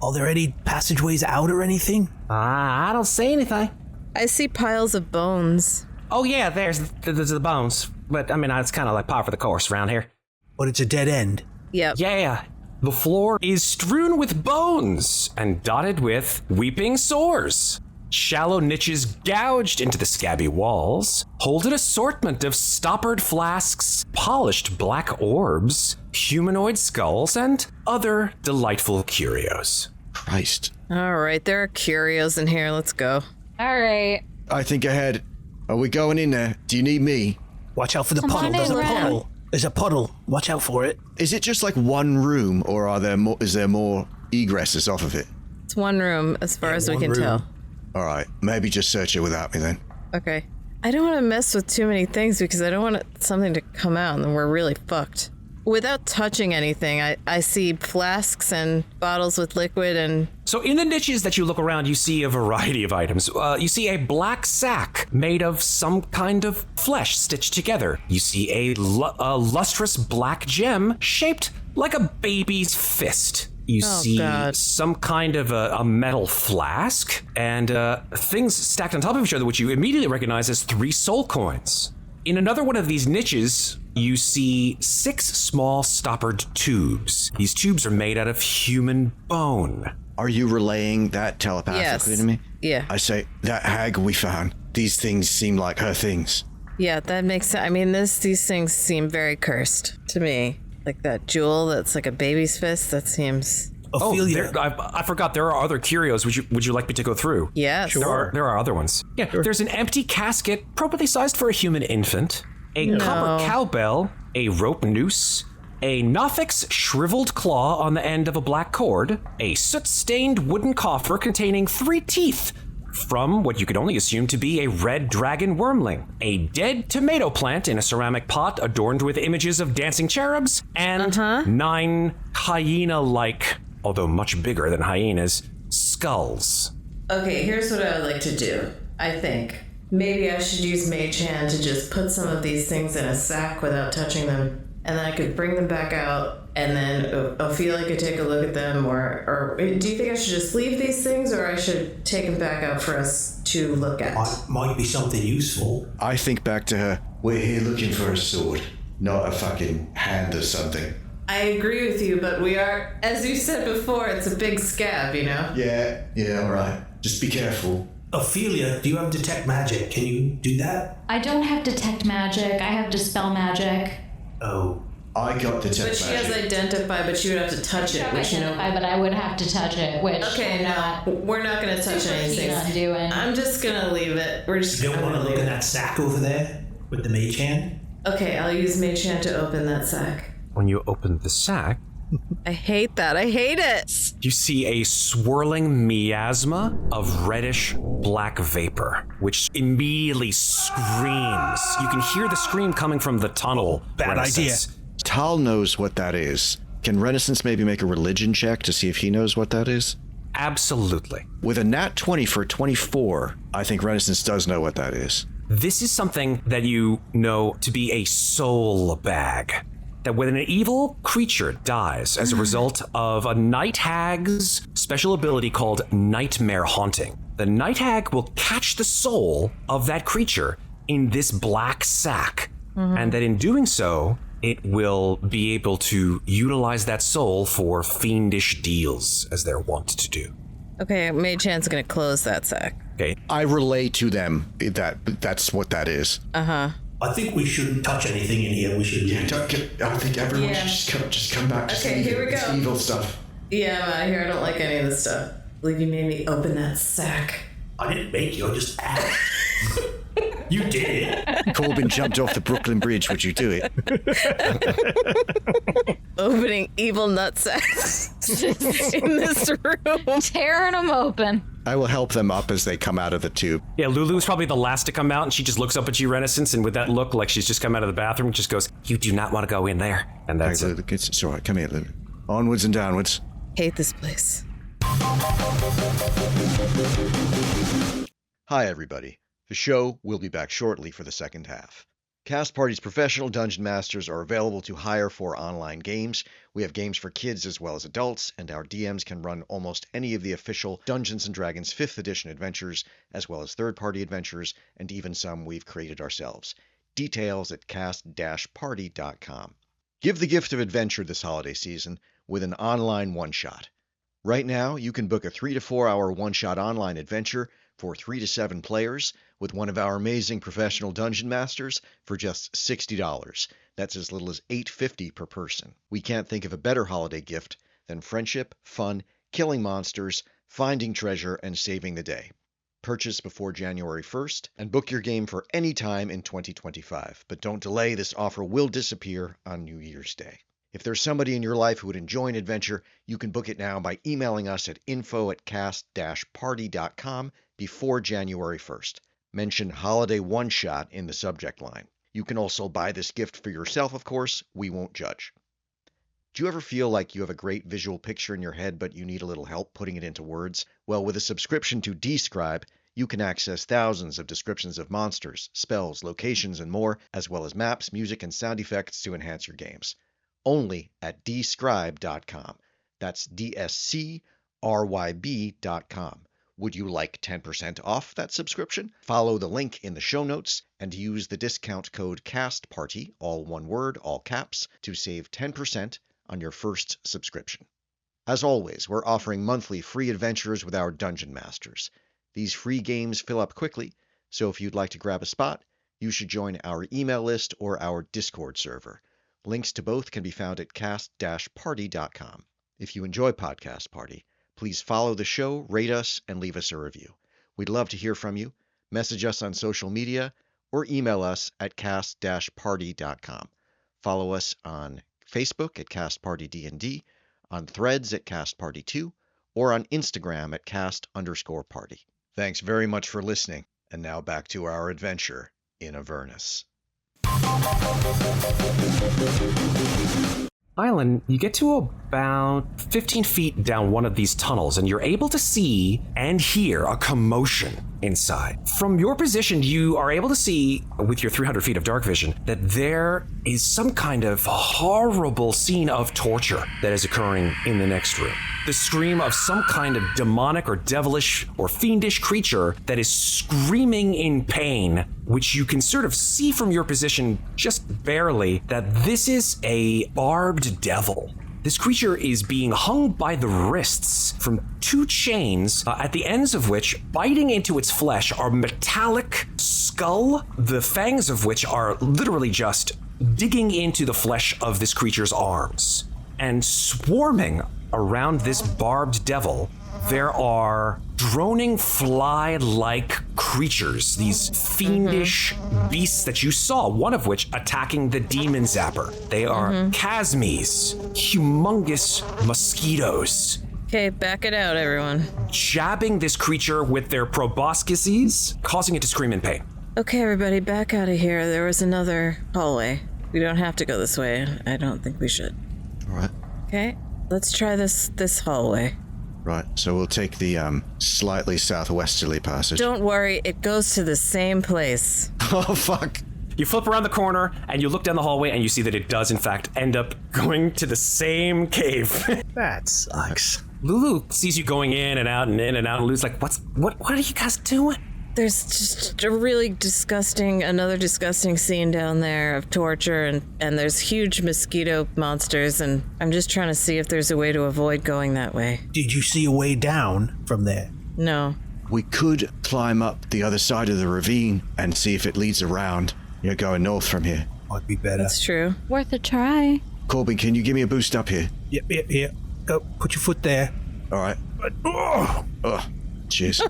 Are there any passageways out or anything? I don't see anything. I see piles of bones. Oh yeah, there's the bones. But I mean, it's kind of like par for the course around here. But it's a dead end. Yep. Yeah, the floor is strewn with bones and dotted with weeping sores. Shallow niches gouged into the scabby walls hold an assortment of stoppered flasks, polished black orbs, humanoid skulls, and other delightful curios. Christ. All right, there are curios in here. Let's go. All right. I think ahead. Are we going in there? Do you need me? Watch out for the Come puddle. on There's in, a Ren. puddle. There's a puddle. Watch out for it. Is it just like one room, or are there more? Is there more egresses off of it? It's one room as far as we one can room. tell. All right, maybe just search it without me then. Okay. I don't want to mess with too many things because I don't want something to come out and then we're really fucked. Without touching anything, I see flasks and bottles with liquid and... So in the niches that you look around, you see a variety of items. You see a black sack made of some kind of flesh stitched together. You see a lustrous black gem shaped like a baby's fist. You see God. some kind of a metal flask and things stacked on top of each other, which you immediately recognize as 3 soul coins. In another one of these niches, you see 6 small stoppered tubes. These tubes are made out of human bone. Are you relaying that telepathically Yes. to me? Yeah. I say, that hag we found, these things seem like her things. Yeah, that makes sense. I mean, these things seem very cursed to me. Like that jewel that's like a baby's fist, that seems... Ofelia. I forgot there are other curios. Would you like me to go through? Yes. There are other ones. Yeah, there's an empty casket, appropriately sized for a human infant, a copper cowbell, a rope noose, a Nothix shriveled claw on the end of a black cord, a soot-stained wooden coffer containing 3 teeth from what you could only assume to be a red dragon wormling, a dead tomato plant in a ceramic pot adorned with images of dancing cherubs, and 9 hyena-like, although much bigger than hyenas, skulls. Okay, here's what I would like to do. I think maybe I should use Mage Hand to just put some of these things in a sack without touching them, and then I could bring them back out and then Ofelia could take a look at them, or do you think I should just leave these things, or I should take them back out for us to look at? Might be something useful. I think back to her. We're here looking for a sword, not a fucking hand or something. I agree with you, but we are, as you said before, it's a big scab, you know? Yeah, all right. Just be careful. Ophelia, do you have detect magic? Can you do that? I don't have detect magic. I have dispel magic. Oh. I got detect magic. But she has identify, but she would have to touch it, which, identify, but I would have to touch it, which Okay, we're not going to touch anything. on doing. I'm just going to leave it. We're just You don't gonna want to look leave in it. that sack over there with the mage hand? Okay, I'll use Mage Hand to open that sack. When you open the sack, I hate that. I hate it. you see a swirling miasma of reddish black vapor, which immediately screams. You can hear the scream coming from the tunnel. Bad idea. Renascence. Tal knows what that is. Can Renascence maybe make a religion check to see if he knows what that is? Absolutely. With a nat 20 for 24, I think Renascence does know what that is. This is something that you know to be a soul bag. That when an evil creature dies as a result of a night hag's special ability called Nightmare Haunting, the night hag will catch the soul of that creature in this black sack. And that in doing so, it will be able to utilize that soul for fiendish deals, as they're wont to do. Okay, Mage Hand's going to close that sack. Okay. I relay to them that that's what that is. I think we shouldn't touch anything in here. We should. I think everyone Yeah. should just come back to Okay, here we this go. evil stuff. Yeah, I'm out of here. I don't like any of this stuff. I believe you made me open that sack. I didn't make you, I just asked. You did it. Corbin jumped off the Brooklyn Bridge. Would you do it? Opening evil nutsacks in this room. Tearing them open. I will help them up as they come out of the tube. Yeah, Lulu's probably the last to come out, and she just looks up at you, Renascence, and with that look like she's just come out of the bathroom, just goes, "You do not want to go in there." And that's Hey, it. Lulu, it's all right. Come here, Lulu. Onwards and downwards. Hate this place. Hi, everybody. The show will be back shortly for the second half. Cast Party's professional dungeon masters are available to hire for online games. We have games for kids as well as adults, and our DMs can run almost any of the official Dungeons & Dragons 5th edition adventures, as well as third-party adventures, and even some we've created ourselves. Details at cast-party.com. Give the gift of adventure this holiday season with an online one-shot. Right now, you can book a 3 to 4 hour one-shot online adventure for 3 to 7 players with one of our amazing professional dungeon masters for just $60. That's as little as $8.50 per person. We can't think of a better holiday gift than friendship, fun, killing monsters, finding treasure, and saving the day. Purchase before January 1st and book your game for any time in 2025. But don't delay, this offer will disappear on New Year's Day. If there's somebody in your life who would enjoy an adventure, you can book it now by emailing us at info@cast-party.com before January 1st. Mention Holiday One Shot in the subject line. You can also buy this gift for yourself, of course. We won't judge. Do you ever feel like you have a great visual picture in your head, but you need a little help putting it into words? Well, with a subscription to Describe, you can access thousands of descriptions of monsters, spells, locations, and more, as well as maps, music, and sound effects to enhance your games. Only at describe.com. That's DSCRYB.com. Would you like 10% off that subscription? Follow the link in the show notes and use the discount code CASTPARTY, all one word, all caps, to save 10% on your first subscription. As always, we're offering monthly free adventures with our Dungeon Masters. These free games fill up quickly, so if you'd like to grab a spot, you should join our email list or our Discord server. Links to both can be found at cast-party.com. If you enjoy Podcast Party, please follow the show, rate us, and leave us a review. We'd love to hear from you. Message us on social media or email us at cast-party.com. Follow us on Facebook at CastPartyDND, on Threads at CastParty2, or on Instagram at cast_party. Thanks very much for listening, and now back to our adventure in Avernus. Hylan, you get to about 15 feet down one of these tunnels, and you're able to see and hear a commotion inside. From your position, you are able to see, with your 300 feet of dark vision, that there is some kind of horrible scene of torture that is occurring in the next room. The scream of some kind of demonic or devilish or fiendish creature that is screaming in pain, which you can sort of see from your position just barely, that this is a barbed devil. This creature is being hung by the wrists from 2 chains, at the ends of which, biting into its flesh, are metallic skull, the fangs of which are literally just digging into the flesh of this creature's arms. And swarming around this barbed devil, there are droning fly-like creatures, these fiendish beasts that you saw, one of which attacking the demon zapper. They are chasmes, humongous mosquitoes. Okay, back it out, everyone. Jabbing this creature with their proboscises, causing it to scream in pain. Okay, everybody, back out of here. There was another hallway. We don't have to go this way. I don't think we should. All right. Okay, let's try this hallway. Right, so we'll take the slightly southwesterly passage. Don't worry, it goes to the same place. Oh, fuck. You flip around the corner and you look down the hallway and you see that it does in fact end up going to the same cave. That sucks. Lulu sees you going in and out and in and out, and Lulu's like, what are you guys doing? There's just a really another disgusting scene down there of torture, and there's huge mosquito monsters, and I'm just trying to see if there's a way to avoid going that way. Did you see a way down from there? No. We could climb up the other side of the ravine and see if it leads around. You're going north from here. Might be better. That's true. Worth a try. Corbin, can you give me a boost up here? Yep. Go, put your foot there. All right. Oh, cheers.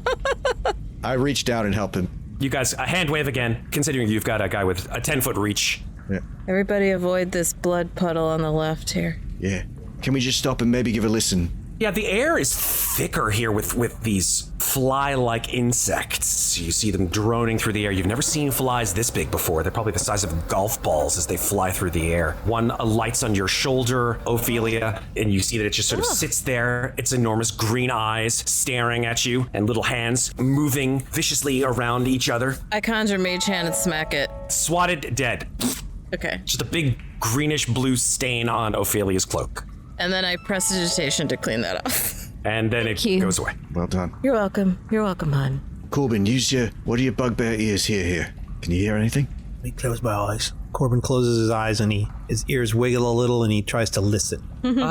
I reach down and help him. You guys, a hand wave again, considering you've got a guy with a 10-foot reach. Yeah. Everybody avoid this blood puddle on the left here. Yeah. Can we just stop and maybe give a listen? Yeah, the air is thicker here with these fly-like insects. You see them droning through the air. You've never seen flies this big before. They're probably the size of golf balls as they fly through the air. One alights on your shoulder, Ofelia, and you see that it just sort of sits there. Its enormous green eyes staring at you, and little hands moving viciously around each other. I conjure Mage Hand and smack it. Swatted, dead. Okay. Just a big greenish-blue stain on Ophelia's cloak. And then I press digitation to clean that off. And then it goes away. Well done. You're welcome. You're welcome, hon. Corbin, what do your bugbear ears hear here? Can you hear anything? Let me close my eyes. Corbin closes his eyes and his ears wiggle a little and he tries to listen.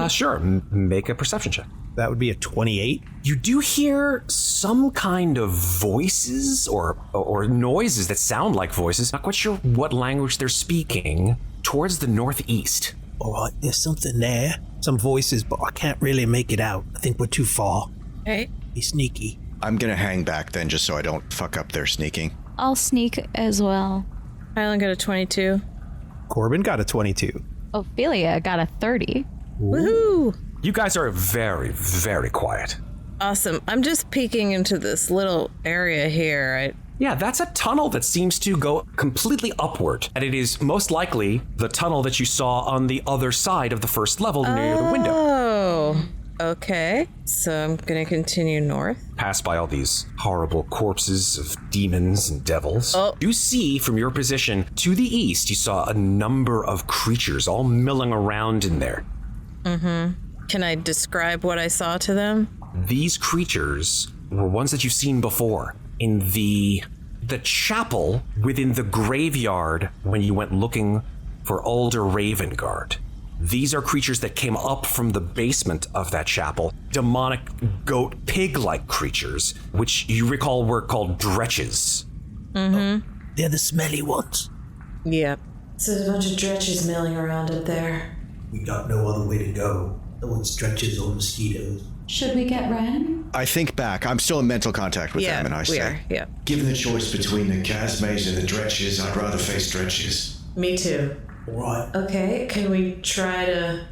Sure, make a perception check. That would be a 28. You do hear some kind of voices or noises that sound like voices. Not quite sure what language they're speaking. Towards the northeast. All right, there's something there. Some voices, but I can't really make it out. I think we're too far. Hey. Be sneaky. I'm gonna hang back then just so I don't fuck up their sneaking. I'll sneak as well. Hylan got a 22. Corbin got a 22. Ofelia got a 30. Woohoo! You guys are very, very quiet. Awesome. I'm just peeking into this little area here. Yeah, that's a tunnel that seems to go completely upward. And it is most likely the tunnel that you saw on the other side of the first level near the window. Oh, okay. So I'm going to continue north. Pass by all these horrible corpses of demons and devils. Oh. You see from your position to the east, you saw a number of creatures all milling around in there. Can I describe what I saw to them? These creatures were ones that you've seen before. In the chapel within the graveyard when you went looking for older Ravengard. These are creatures that came up from the basement of that chapel. Demonic goat pig-like creatures, which you recall were called dretches. They're the smelly ones. Yep. So there's a bunch of dretches milling around up there. We got no other way to go. No one stretches or mosquitoes. Should we get Ren? I think back. I'm still in mental contact with them, and I we say, are. Yeah. Given the choice between the Chasmes and the Dretches, I'd rather face Dretches. Me too. All right. Okay, can we try to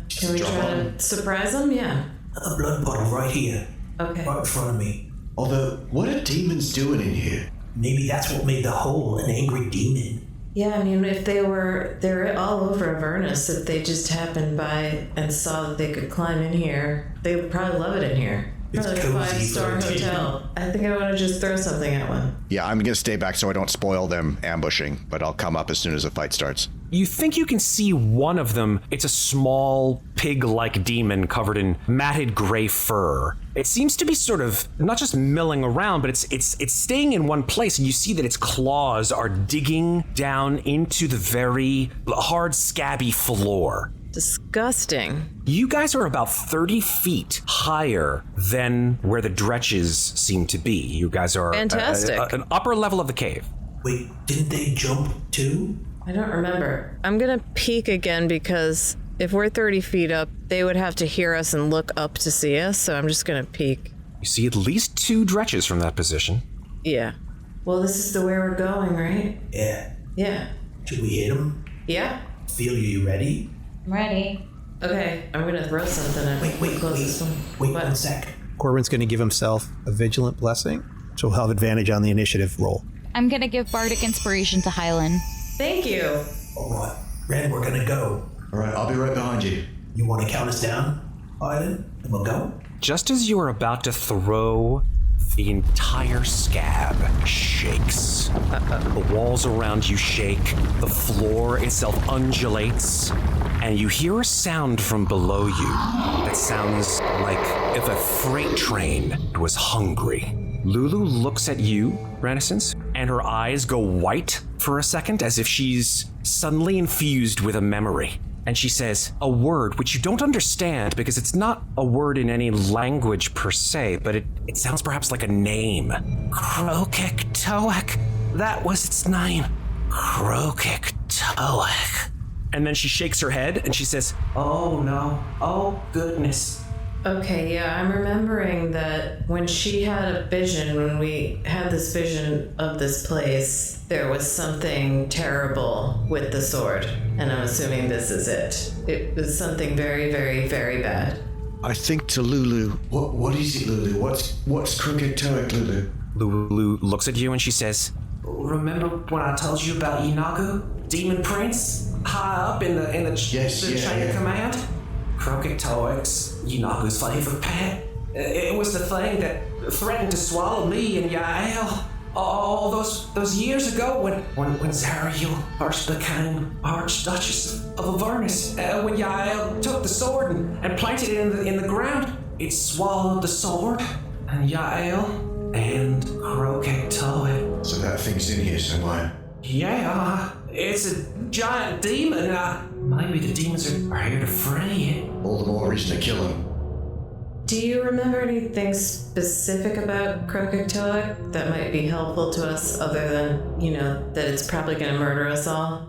surprise them? Yeah. A blood puddle right here. Okay. Right in front of me. Although, what are demons doing in here? Maybe that's what made the hole an angry demon. Yeah, I mean, if they're all over Avernus, if they just happened by and saw that they could climb in here, they would probably love it in here. It's Probably a cozy 5-star for a team. hotel. I think I want to just throw something at one. Yeah, I'm going to stay back so I don't spoil them ambushing, but I'll come up as soon as the fight starts. You think you can see one of them. It's a small pig-like demon covered in matted gray fur. It seems to be sort of not just milling around, but it's staying in one place, and you see that its claws are digging down into the very hard, scabby floor. Disgusting. You guys are about 30 feet higher than where the dretches seem to be. You guys are Fantastic. An upper level of the cave. Wait, didn't they jump too? I don't remember. I'm going to peek again because if we're 30 feet up, they would have to hear us and look up to see us, so I'm just going to peek. You see at least 2 dretches from that position. Yeah. Well, this is the way we're going, right? Yeah. Yeah. Should we hit them? Yeah? Feel you ready? I'm ready. Okay, I'm going to throw something at Wait, closest one. Wait What? 1 sec. Corbin's going to give himself a vigilant blessing, so he'll have advantage on the initiative roll. I'm gonna give Bardic Inspiration to Hylan. Thank you. All right, Ren, we're gonna go. All right, I'll be right behind you. You want to count us down, Hylan? And we'll go? Just as you are about to throw, the entire scab shakes. The walls around you shake, the floor itself undulates, and you hear a sound from below you that sounds like if a freight train was hungry. Lulu looks at you, Renascence, and her eyes go white for a second as if she's suddenly infused with a memory. And she says a word which you don't understand because it's not a word in any language per se, but it sounds perhaps like a name. Krokik-Toak. That was its name. Krokik-Toak. And then she shakes her head and she says, "Oh no, oh goodness." Okay, yeah, I'm remembering that when she had a vision, when we had this vision of this place, there was something terrible with the sword. And I'm assuming this is it. It was something very, very, very bad. I think to Lulu, What is it, Lulu? What's crooked toic, Lulu? Lulu looks at you and she says, Remember when I told you about Inagu, Demon Prince, high up in the chain of command? Krokik-Toak's Inagu's favorite pet. It was the thing that threatened to swallow me and Yael all those years ago when Zariel first became Archduchess of Avernus. When Yael took the sword and planted it in the ground, it swallowed the sword and Yael and Krokik-Toak. So that thing's in here somewhere. Yeah, it's a giant demon. Maybe the demons are here to free it. All the more reason to kill him. Do you remember anything specific about Krokik-Toak that might be helpful to us other than, that it's probably going to murder us all?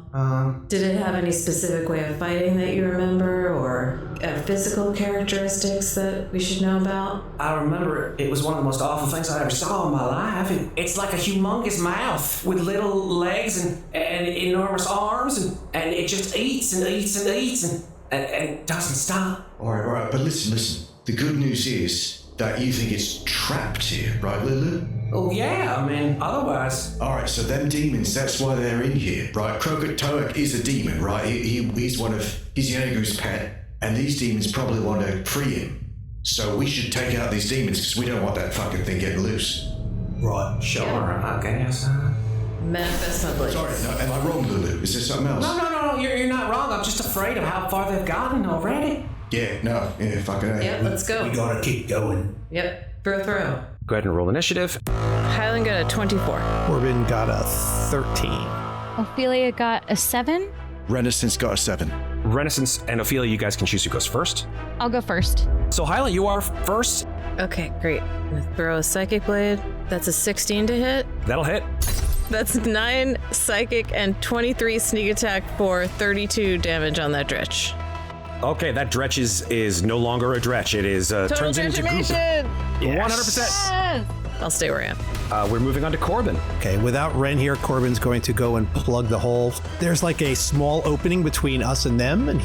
Did it have any specific way of fighting that you remember or physical characteristics that we should know about? I remember it was one of the most awful things I ever saw in my life. It's like a humongous mouth with little legs and enormous arms, and it just eats and eats and eats and doesn't stop. All right, but listen. The good news is that you think it's trapped here, right, Lulu? Oh yeah, I mean, otherwise. All right, so them demons, that's why they're in here, right? Krokik-Toak is a demon, right? He's Yagu's pet, and these demons probably want to free him. So we should take out these demons because we don't want that fucking thing getting loose. Right. Sure, I guess. Manifest my blades. Sorry, no, am I wrong, Lulu? Is there something else? No, you're not wrong. I'm just afraid of how far they've gotten already. Yeah, fucking A. Yep, let's go. We gotta keep going. Yep, throw. go ahead and roll initiative. Hylan got a 24. Corbin got a 13. Ophelia got a 7. Renascence got a 7. Renascence and Ofelia, you guys can choose who goes first. I'll go first. So Hylan, you are first. Okay, great. I'm gonna throw a Psychic Blade. That's a 16 to hit. That'll hit. That's 9 Psychic and 23 Sneak Attack for 32 damage on that dretch. Okay, that dretch is no longer a dretch. It is turns into goop. Transformation! 100%. I'll stay where I am. We're moving on to Corbin. Okay, without Ren here, Corbin's going to go and plug the hole. There's like a small opening between us and them, and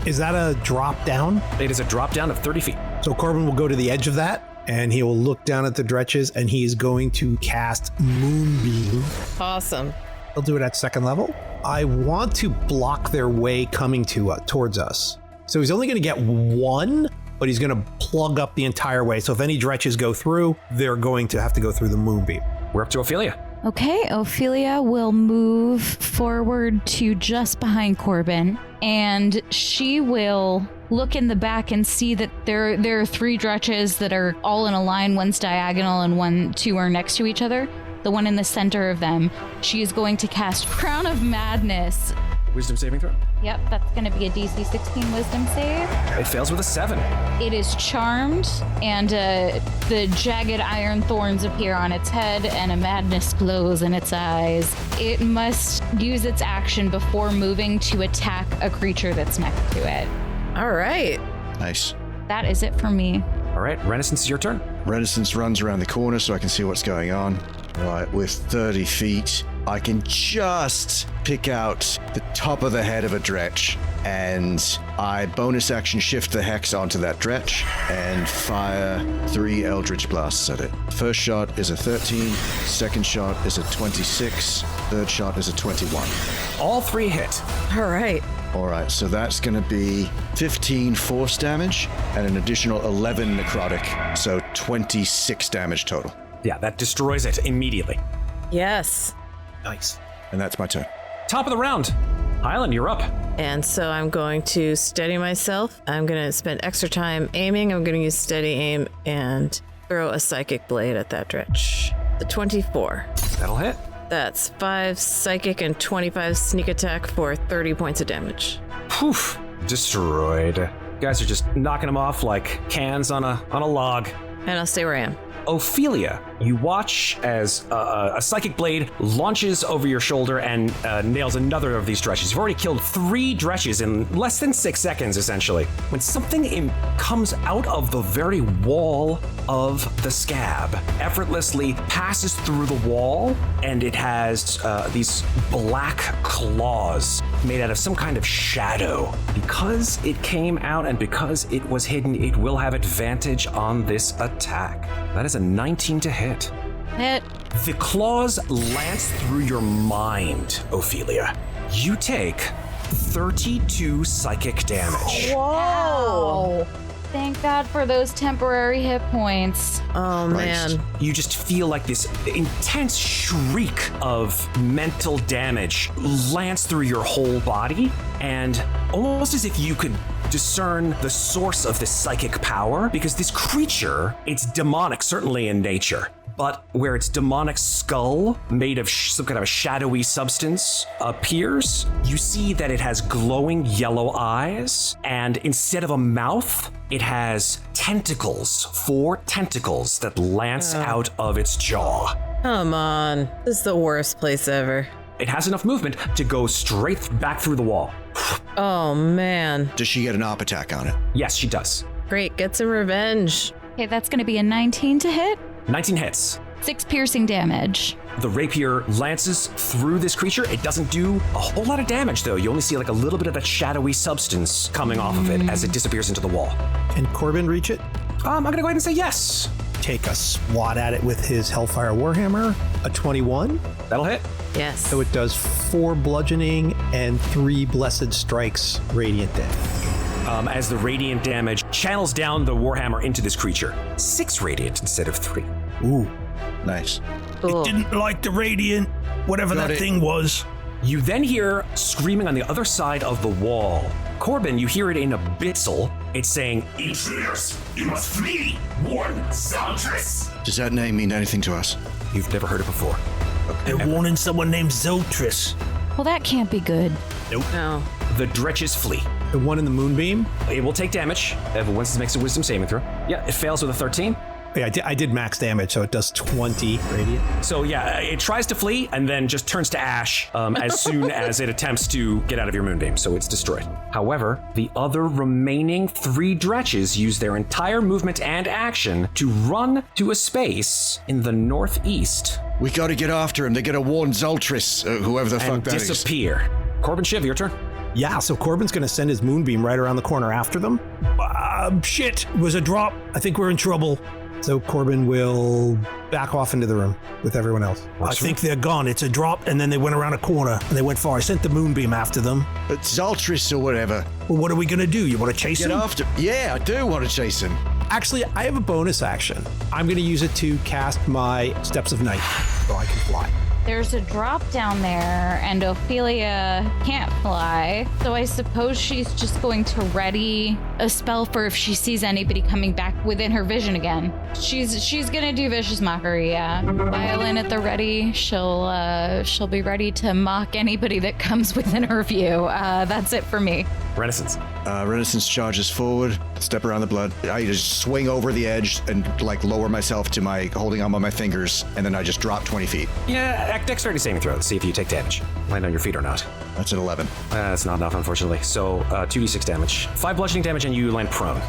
is that a drop down? It is a drop down of 30 feet. So Corbin will go to the edge of that, and he will look down at the dretches, and he is going to cast Moonbeam. Awesome. He'll do it at second level. I want to block their way coming towards us. So he's only going to get one, but he's going to plug up the entire way. So if any dretches go through, they're going to have to go through the moonbeam. We're up to Ofelia. Okay, Ofelia will move forward to just behind Corbin, and she will look in the back and see that there are 3 dretches that are all in a line. One's diagonal and 2 are next to each other. The one in the center of them, she is going to cast Crown of Madness. Wisdom saving throw. Yep, that's going to be a DC 16 wisdom save. It fails with a 7. It is charmed, and the jagged iron thorns appear on its head, and a madness glows in its eyes. It must use its action before moving to attack a creature that's next to it. All right. Nice. That is it for me. All right, Renascence, is your turn. Renascence runs around the corner so I can see what's going on. Right, with 30 feet, I can just pick out the top of the head of a dretch, and I bonus action shift the hex onto that dretch and fire 3 Eldritch Blasts at it. First shot is a 13, second shot is a 26, third shot is a 21. All 3 hit. All right. All right, so that's going to be 15 force damage and an additional 11 necrotic, so 26 damage total. Yeah, that destroys it immediately. Yes. Nice. And that's my turn. Top of the round. Hylan, you're up. And so I'm going to steady myself. I'm going to spend extra time aiming. I'm going to use steady aim and throw a psychic blade at that dretch. The 24. That'll hit. That's 5 psychic and 25 sneak attack for 30 points of damage. Poof. Destroyed. You guys are just knocking them off like cans on a log. And I'll stay where I am. Ofelia, you watch as a psychic blade launches over your shoulder and nails another of these dretches. You've already killed 3 dretches in less than 6 seconds, essentially. When something comes out of the very wall of the scab, effortlessly passes through the wall, and it has these black claws made out of some kind of shadow. Because it came out and because it was hidden, it will have advantage on this attack. That is a 19 to hit. Hit. The claws lance through your mind, Ofelia. You take 32 psychic damage. Whoa! Thank God for those temporary hit points. Oh, man. You just feel like this intense shriek of mental damage lance through your whole body, and almost as if you could discern the source of this psychic power, because this creature, it's demonic, certainly in nature, but where its demonic skull, made of some kind of a shadowy substance, appears, you see that it has glowing yellow eyes, and instead of a mouth, it has tentacles, 4 tentacles that lance out of its jaw. Come on. This is the worst place ever. It has enough movement to go straight back through the wall. Oh, man. Does she get an op attack on it? Yes, she does. Great. Get some revenge. Okay, that's going to be a 19 to hit. 19 hits. 6 piercing damage. The rapier lances through this creature. It doesn't do a whole lot of damage, though. You only see like a little bit of that shadowy substance coming off of it as it disappears into the wall. Can Corbin reach it? I'm going to go ahead and say yes. Take a swat at it with his Hellfire Warhammer. A 21. That'll hit. Yes. So it does 4 bludgeoning and 3 blessed strikes radiant damage. As the radiant damage channels down the Warhammer into this creature. 6 radiant instead of 3. Ooh. Nice. Cool. Didn't like the radiant, whatever Got that it. thing was. You then hear screaming on the other side of the wall. Corbin, you hear it in Abyssal. It's saying, "Intruders, you must flee! Warn Zaltris!" Does that name mean anything to us? You've never heard it before. They're warning someone named Zoltris. Well, that can't be good. No. The dretches flee. The one in the moonbeam? It will take damage. Once it makes a wisdom saving throw. Yeah, it fails with a 13. Yeah, I did max damage, so it does 20 radiant. So yeah, it tries to flee and then just turns to ash as soon as it attempts to get out of your moonbeam, so it's destroyed. However, the other remaining 3 dretches use their entire movement and action to run to a space in the northeast We gotta get after him. They gotta warn Zoltris, whoever the fuck and that is. disappear. Corbin, Shiv, your turn. Yeah, so Corbin's going to send his moonbeam right around the corner after them. Shit, it was a drop. I think we're in trouble. So Corbin will back off into the room with everyone else. I think they're gone. It's a drop, and then they went around a corner, and they went far. I sent the moonbeam after them. It's Zaltris or whatever. Well, what are we going to do? You want to chase Get him? after. Yeah, I do want to chase him. Actually, I have a bonus action. I'm going to use it to cast my Steps of Night, so I can fly. There's a drop down there, and Ofelia can't fly, so I suppose she's just going to ready a spell for if she sees anybody coming back within her vision again. She's gonna do Vicious Mockery, yeah. Violin at the ready. She'll be ready to mock anybody that comes within her view. That's it for me. Renascence. Renascence charges forward, step around the blood. I just swing over the edge and like lower myself to my holding on by my fingers, and then I just drop 20 feet. Yeah, dexterity saving throw. See if you take damage. Land on your feet or not. That's an 11. That's not enough, unfortunately. So 2d6 damage. 5 bludgeoning damage, and you land prone.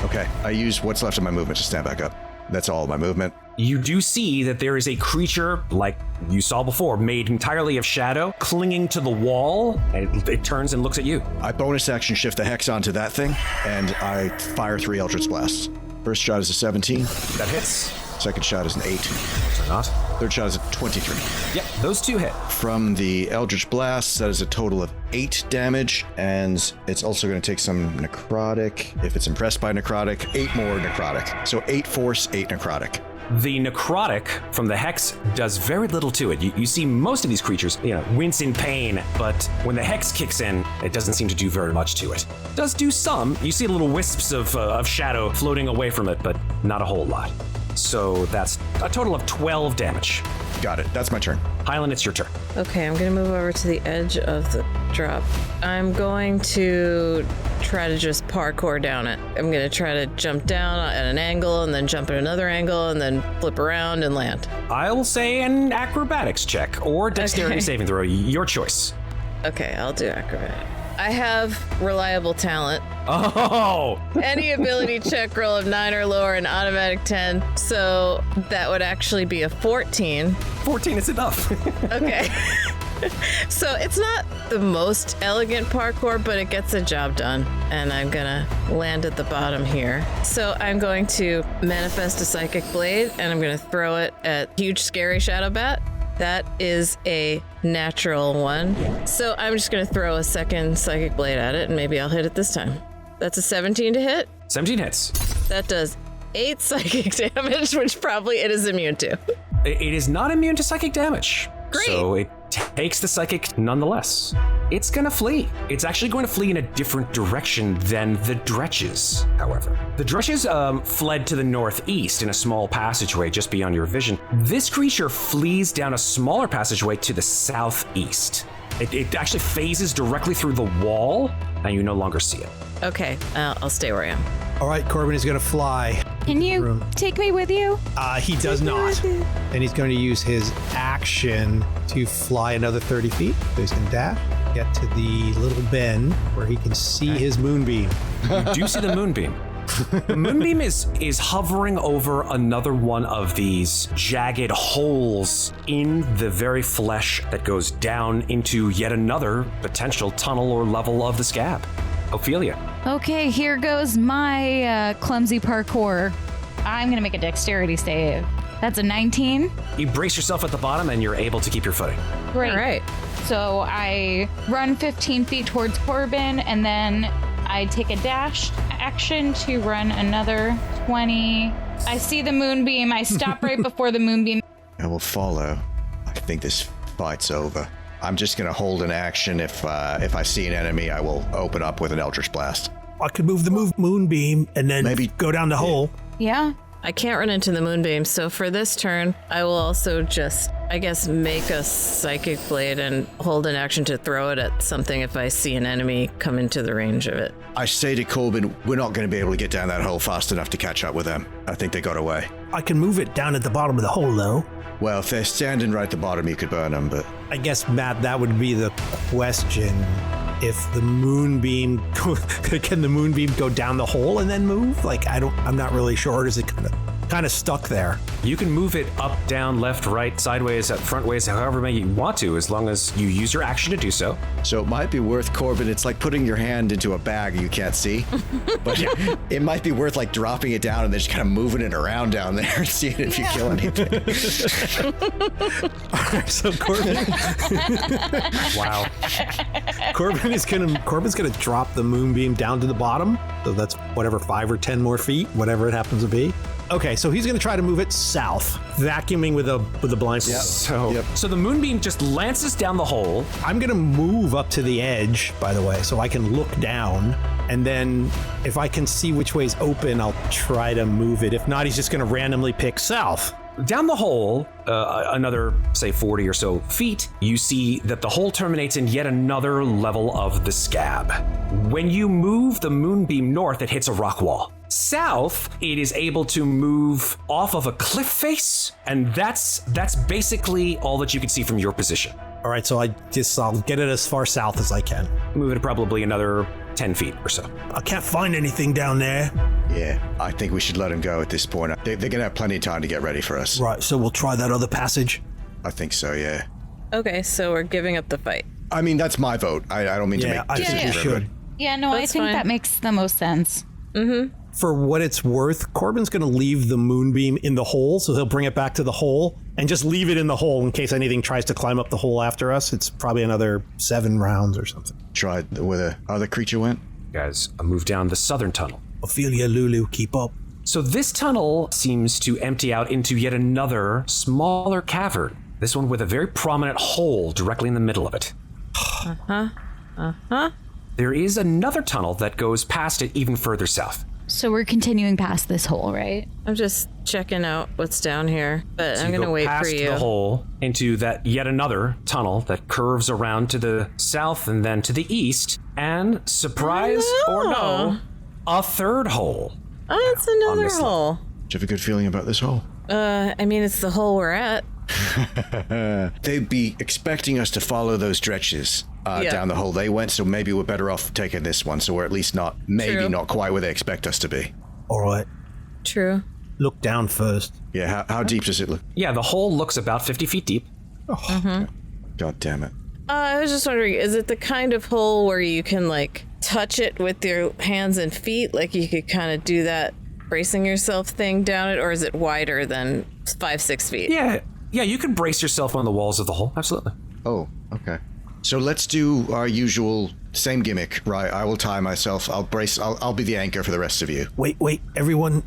Okay, I use what's left of my movement to stand back up. That's all my movement. You do see that there is a creature, like you saw before, made entirely of shadow, clinging to the wall, and it turns and looks at you. I bonus action shift the hex onto that thing, and I fire 3 Eldritch Blasts. First shot is a 17. That hits. Second shot is an 8. Or not. Third shot is a 23. Yep, those 2 hit. From the Eldritch Blast, that is a total of 8 damage, and it's also going to take some necrotic. If it's impressed by necrotic, 8 more necrotic. So 8 force, 8 necrotic. The necrotic from the hex does very little to it. You see most of these creatures, wince in pain, but when the hex kicks in, it doesn't seem to do very much to it. It does do some. You see little wisps of shadow floating away from it, but not a whole lot. So that's a total of 12 damage. Got it. That's my turn. Hylan, it's your turn. Okay, I'm gonna move over to the edge of the drop. I'm going to try to just parkour down it. I'm gonna try to jump down at an angle and then jump at another angle and then flip around and land. I will say an acrobatics check or dexterity saving throw. Your choice. Okay, I'll do acrobatic. I have reliable talent. Oh! Any ability check roll of 9 or lower and automatic 10. So that would actually be a 14. 14 is enough. Okay. So it's not the most elegant parkour, but it gets the job done. And I'm gonna land at the bottom here. So I'm going to manifest a psychic blade and I'm gonna throw it at huge scary shadow bat. That is a natural 1. So I'm just gonna throw a second psychic blade at it and maybe I'll hit it this time. That's a 17 to hit. 17 hits. That does 8 psychic damage, which probably it is immune to. It is not immune to psychic damage. Great. So it takes the psychic nonetheless. It's gonna flee. It's actually going to flee in a different direction than the Dretches, however. The Dretches fled to the northeast in a small passageway just beyond your vision. This creature flees down a smaller passageway to the southeast. It actually phases directly through the wall, and you no longer see it. Okay, I'll stay where I am. All right, Corbin is going to fly. Can you take me with you? He does not. And he's going to use his action to fly another 30 feet. So he's going to dash, get to the little bend where he can see his moonbeam. You do see the moonbeam. The moonbeam is hovering over another one of these jagged holes in the very flesh that goes down into yet another potential tunnel or level of the scab. Ofelia. Okay, here goes my clumsy parkour. I'm gonna make a dexterity save. That's a 19. You brace yourself at the bottom and you're able to keep your footing. Great. All right. So I run 15 feet towards Corbin, and then I take a dash action to run another 20. I see the moonbeam. I stop right before the moonbeam. I will follow. I think this fight's over. I'm just going to hold an action. If I see an enemy, I will open up with an Eldritch Blast. I could move the moonbeam and then Maybe go down the hole. Yeah. I can't run into the moonbeam, so for this turn, I will also just, I guess, make a psychic blade and hold an action to throw it at something if I see an enemy come into the range of it. I say to Corbin, we're not going to be able to get down that hole fast enough to catch up with them. I think they got away. I can move it down at the bottom of the hole, though. Well, if they're standing right at the bottom, you could burn them, but... I guess, Matt, that would be the question. If the moonbeam, can the moonbeam go down the hole and then move? Like, I'm not really sure. Or does it kind of kind of stuck there. You can move it up, down, left, right, sideways, front ways, however many you want to, as long as you use your action to do so. So it might be worth, Corbin, it's like putting your hand into a bag you can't see. But it might be worth like dropping it down and then just kind of moving it around down there and seeing if you kill anything. All right, so Corbin. Wow. Corbin's gonna drop the moonbeam down to the bottom. So that's whatever, 5 or 10 more feet, whatever it happens to be. Okay, so he's gonna try to move it south, vacuuming with a blindfold. So the moonbeam just lances down the hole. I'm gonna move up to the edge, by the way, so I can look down, and then if I can see which way's open, I'll try to move it. If not, he's just gonna randomly pick south. Down the hole, another, say, 40 or so feet, you see that the hole terminates in yet another level of the Scab. When you move the moonbeam north, it hits a rock wall. South, it is able to move off of a cliff face, and that's basically all that you can see from your position. All right, so I'll get it as far south as I can. Move it probably another 10 feet or so. I can't find anything down there. Yeah, I think we should let him go at this point. They're going to have plenty of time to get ready for us. Right, so we'll try that other passage. I think so, yeah. Okay, so we're giving up the fight. I mean, that's my vote. I don't mean to make decisions for everybody. Yeah, no, That's I think fine. that makes the most sense. Mm-hmm. For what it's worth, Corbin's going to leave the moonbeam in the hole, so he'll bring it back to the hole and just leave it in the hole in case anything tries to climb up the hole after us. It's probably another 7 rounds or something. Tried where the other creature went. You guys move down the southern tunnel. Ofelia, Lulu, keep up. So this tunnel seems to empty out into yet another smaller cavern. This one with a very prominent hole directly in the middle of it. There is another tunnel that goes past it even further south. So we're continuing past this hole, right? I'm just checking out what's down here, but So I'm you going to go wait past for you. the hole into that yet another tunnel that curves around to the south and then to the east. And surprise or no, a third hole. Oh, it's another this level. hole. Do you have a good feeling about this hole? I mean, it's the hole we're at. They'd be expecting us to follow those stretches down the hole they went, so maybe we're better off taking this one, so we're at least not quite where they expect us to be. All right, True. look down first. Yeah, how deep does it look? Yeah, the hole looks about 50 feet deep. God damn it. I was just wondering, is it the kind of hole where you can, like, touch it with your hands and feet? Like, you could kind of do that bracing yourself thing down it, or is it wider than 5-6 feet? Yeah, you can brace yourself on the walls of the hole. Absolutely. Oh, okay. So let's do our usual same gimmick, right? I will tie myself. I'll brace. I'll be the anchor for the rest of you. Wait, everyone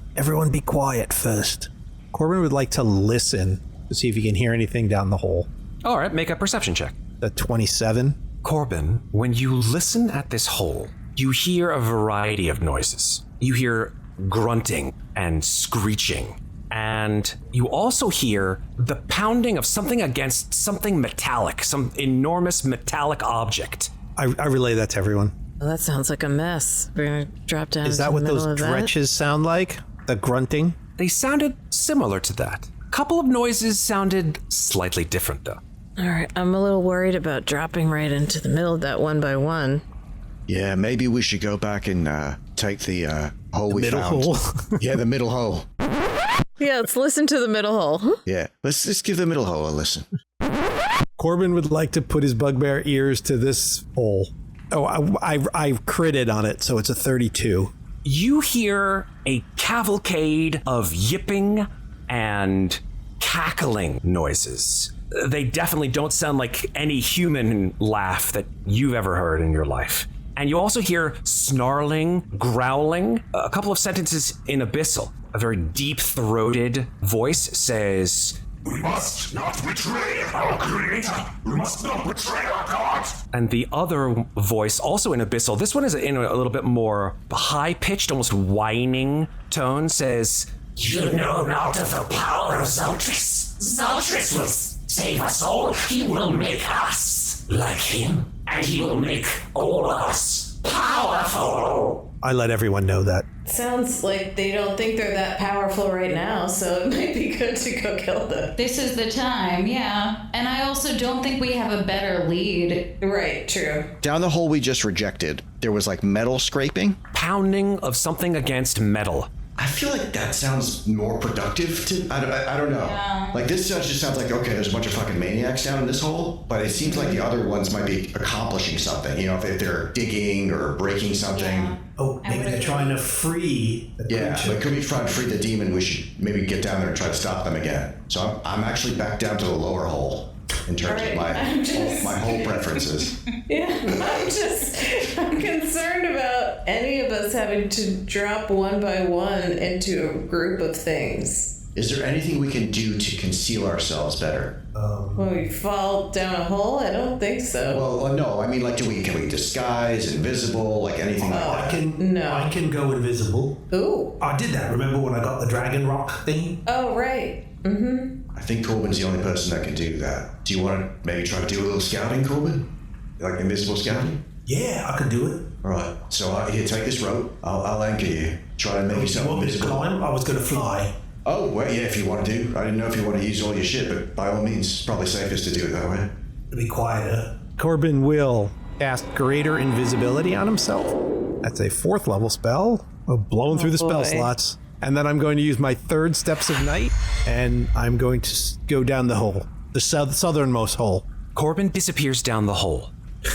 be quiet first. Corbin would like to listen to see if he can hear anything down the hole. All right, make a perception check. The 27. Corbin, when you listen at this hole, you hear a variety of noises. You hear grunting and screeching, and you also hear the pounding of something against something metallic, some enormous metallic object. I relay that to everyone. Well, that sounds like a mess. We're going to drop down Is into that the what middle those of that? dretches sound like? The grunting? They sounded similar to that. A couple of noises sounded slightly different, though. All right, I'm a little worried about dropping right into the middle of that one by one. Yeah, maybe we should go back and take the hole we Middle found. hole? Yeah, the middle hole. Yeah, let's listen to the middle hole. Yeah, let's give the middle hole a listen. Corbin would like to put his bugbear ears to this hole. Oh, I critted on it, so it's a 32. You hear a cavalcade of yipping and cackling noises. They definitely don't sound like any human laugh that you've ever heard in your life. And you also hear snarling, growling. A couple of sentences in Abyssal. A very deep-throated voice says, "We must not betray our creator. We must not betray our god." and the other voice, also in Abyssal, this one is in a little bit more high-pitched, almost whining tone, says, "You know not of the power of Zoltris. Zoltris will save us all. He will make us like him, and he will make all of us powerful." I let everyone know that. Sounds like they don't think they're that powerful right now, so it might be good to go kill them. This is the time, yeah. And I also don't think we have a better lead. Right, true. Down the hole we just rejected, there was like metal scraping. pounding of something against metal. I feel like that sounds more productive to, I don't know. Yeah. Like this just sounds like, okay, there's a bunch of fucking maniacs down in this hole, but it seems like the other ones might be accomplishing something, if they're digging or breaking something. Yeah. Oh, maybe they're trying to free the creature. Yeah, but could we try to free the demon? We should maybe get down there and try to stop them again. So I'm actually back down to the lower hole in terms of my whole preferences. Yeah, I'm concerned about any of us having to drop one by one into a group of things. Is there anything we can do to conceal ourselves better? When we fall down a hole? I don't think so. Well, no. I mean, like, can we disguise, invisible, like anything like that? I can go invisible. Ooh. I did that. Remember when I got the dragon rock thing? Oh, right. Mm-hmm. I think Corbin's the only person that can do that. Do you want to maybe try to do a little scouting, Corbin? Like invisible scouting? Yeah, I can do it. All right. So here, take this rope. I'll anchor you. Try to make yourself You want me to invisible. climb? I was going to fly. Oh, well, yeah, if you want to. I didn't know if you want to use all your shit, but by all means, it's probably safest to do it that way. It'll be quieter. Corbin will cast Greater Invisibility on himself. That's a 4th level spell. Blowing through the spell slots. And then I'm going to use my 3rd Steps of Night, and I'm going to go down the hole. The southernmost hole. Corbin disappears down the hole.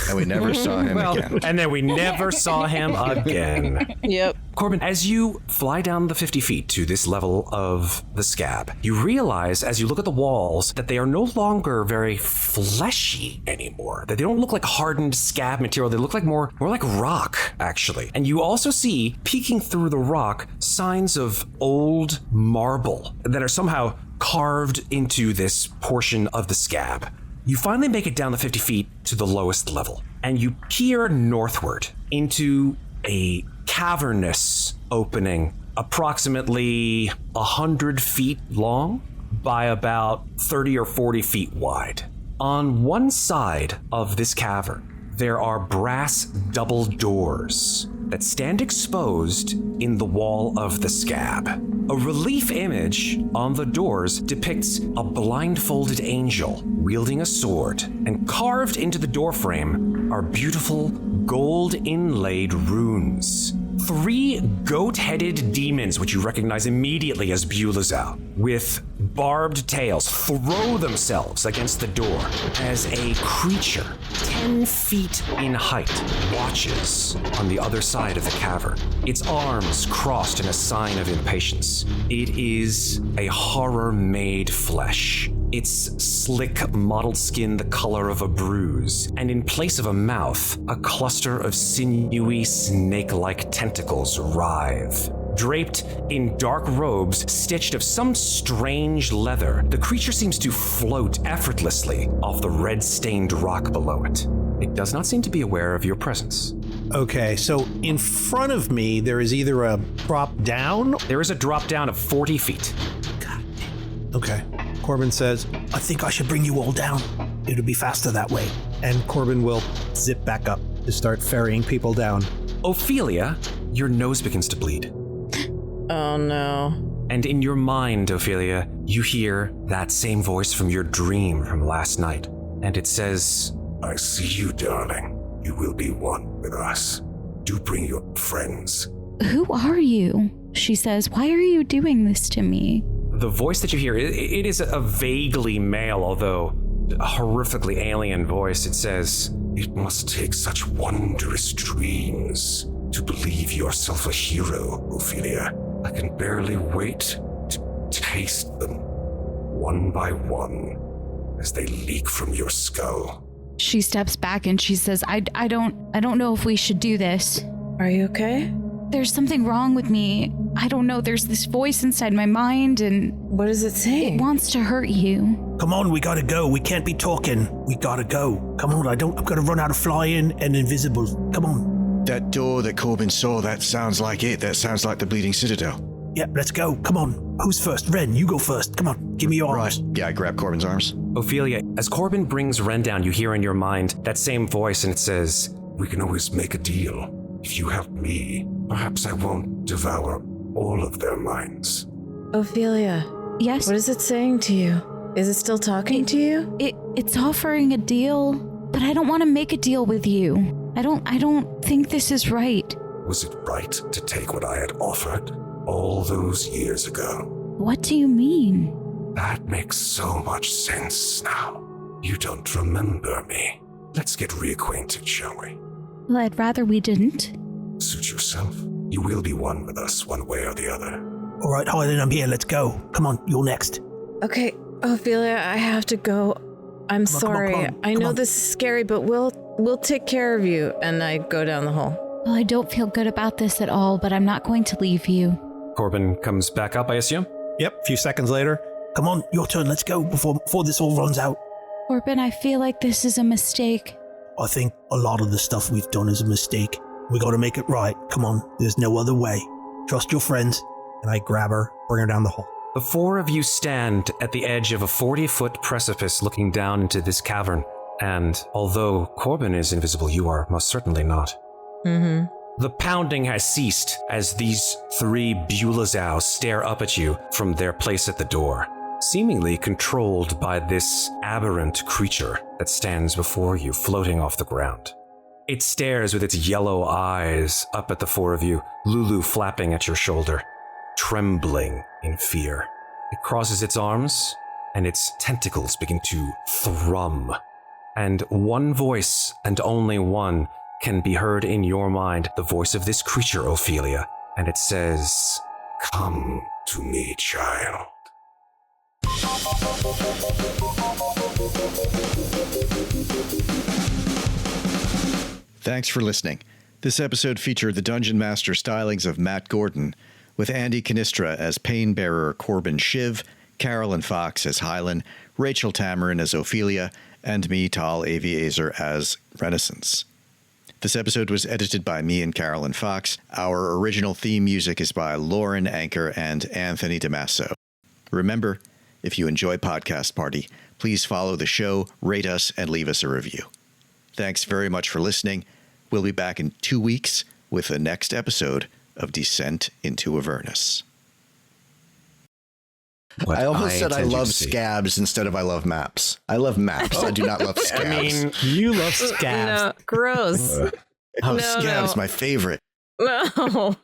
And we never saw him again. And then we never saw him again. Yep. Corbin, as you fly down the 50 feet to this level of the Scab, you realize as you look at the walls that they are no longer very fleshy anymore. That they don't look like hardened scab material. They look like more like rock, actually. And you also see, peeking through the rock, signs of old marble that are somehow carved into this portion of the Scab. You finally make it down the 50 feet to the lowest level, and you peer northward into a cavernous opening approximately 100 feet long by about 30 or 40 feet wide. On one side of this cavern, there are brass double doors that stand exposed in the wall of the Scab. A relief image on the doors depicts a blindfolded angel wielding a sword, and carved into the doorframe are beautiful gold-inlaid runes. 3 goat-headed demons, which you recognize immediately as Bulezau, with barbed tails, throw themselves against the door as a creature 10 feet in height watches on the other side of the cavern, its arms crossed in a sign of impatience. It is a horror-made flesh. Its slick, mottled skin the color of a bruise, and in place of a mouth, a cluster of sinewy, snake-like tentacles writhe. Draped in dark robes stitched of some strange leather, the creature seems to float effortlessly off the red-stained rock below it. It does not seem to be aware of your presence. Okay, so in front of me, there is either a drop down. There is a drop down of 40 feet. Okay. Corbin says, I think I should bring you all down. It'll be faster that way. And Corbin will zip back up to start ferrying people down. Ofelia, your nose begins to bleed. Oh no. And in your mind, Ofelia, you hear that same voice from your dream from last night. And it says, I see you, darling. You will be one with us. Do bring your friends. Who are you? She says, why are you doing this to me? The voice that you hear, it is a vaguely male, although a horrifically alien voice. It says, It must take such wondrous dreams to believe yourself a hero, Ofelia. I can barely wait to taste them, one by one, as they leak from your skull. She steps back and she says, I don't know if we should do this. Are you okay? There's something wrong with me. I don't know. There's this voice inside my mind and What is it saying? it wants to hurt you. Come on, we gotta go. We can't be talking. We gotta go. Come on, I'm gonna run out of flying and invisible. Come on. That door that Corbin saw, that sounds like it. That sounds like the Bleeding Citadel. Yep, let's go. Come on. Who's first? Ren, you go first. Come on. Give me your arms. Right. Yeah, I grab Corbin's arms. Ofelia, as Corbin brings Ren down, you hear in your mind that same voice, and it says, We can always make a deal. If you help me, perhaps I won't devour all of their minds. Ophelia, Yes? what is it saying to you? Is it still talking to you? It's offering a deal, but I don't want to make a deal with you. I don't think this is right. Was it right to take what I had offered? all those years ago. What do you mean? That makes so much sense now. You don't remember me. Let's get reacquainted, shall we? Well, I'd rather we didn't. Suit yourself. You will be one with us one way or the other. All right, Hylan, I'm here. Let's go. Come on, you're next. Okay, Ofelia, I have to go. I'm sorry. I know this is scary, but we'll take care of you. And I go down the hall. Well, I don't feel good about this at all, but I'm not going to leave you. Corbin comes back up, I assume? Yep, a few seconds later. Come on, your turn. Let's go before this all runs out. Corbin, I feel like this is a mistake. I think a lot of the stuff we've done is a mistake. We gotta make it right. Come on, there's no other way. Trust your friends. And I grab her, bring her down the hall. The four of you stand at the edge of a 40-foot precipice looking down into this cavern. And although Corbin is invisible, you are most certainly not. Mm-hmm. The pounding has ceased as these three Bulizow stare up at you from their place at the door, seemingly controlled by this aberrant creature that stands before you, floating off the ground. It stares with its yellow eyes up at the four of you, Lulu flapping at your shoulder, trembling in fear. It crosses its arms, and its tentacles begin to thrum. And one voice, and only one, can be heard in your mind, the voice of this creature, Ofelia, and it says, "Come to me, child." Thanks for listening. This episode featured the Dungeon Master stylings of Matt Gordon, with Andy Cannistra as Painbearer Corbin Shiv, Carolyn Fox as Hylan, Rachel Tamarin as Ofelia, and me, Tal Aviezer, as Renascence. This episode was edited by me and Carolyn Fox. Our original theme music is by Lauren Anker and Anthony DiMasso. Remember, if you enjoy Podcast Party, please follow the show, rate us, and leave us a review. Thanks very much for listening. We'll be back in 2 weeks with the next episode of Descent into Avernus. I almost said I love scabs instead of I love maps. I love maps. I do not love scabs. I mean, You love scabs. No, gross. Scabs, my favorite. No.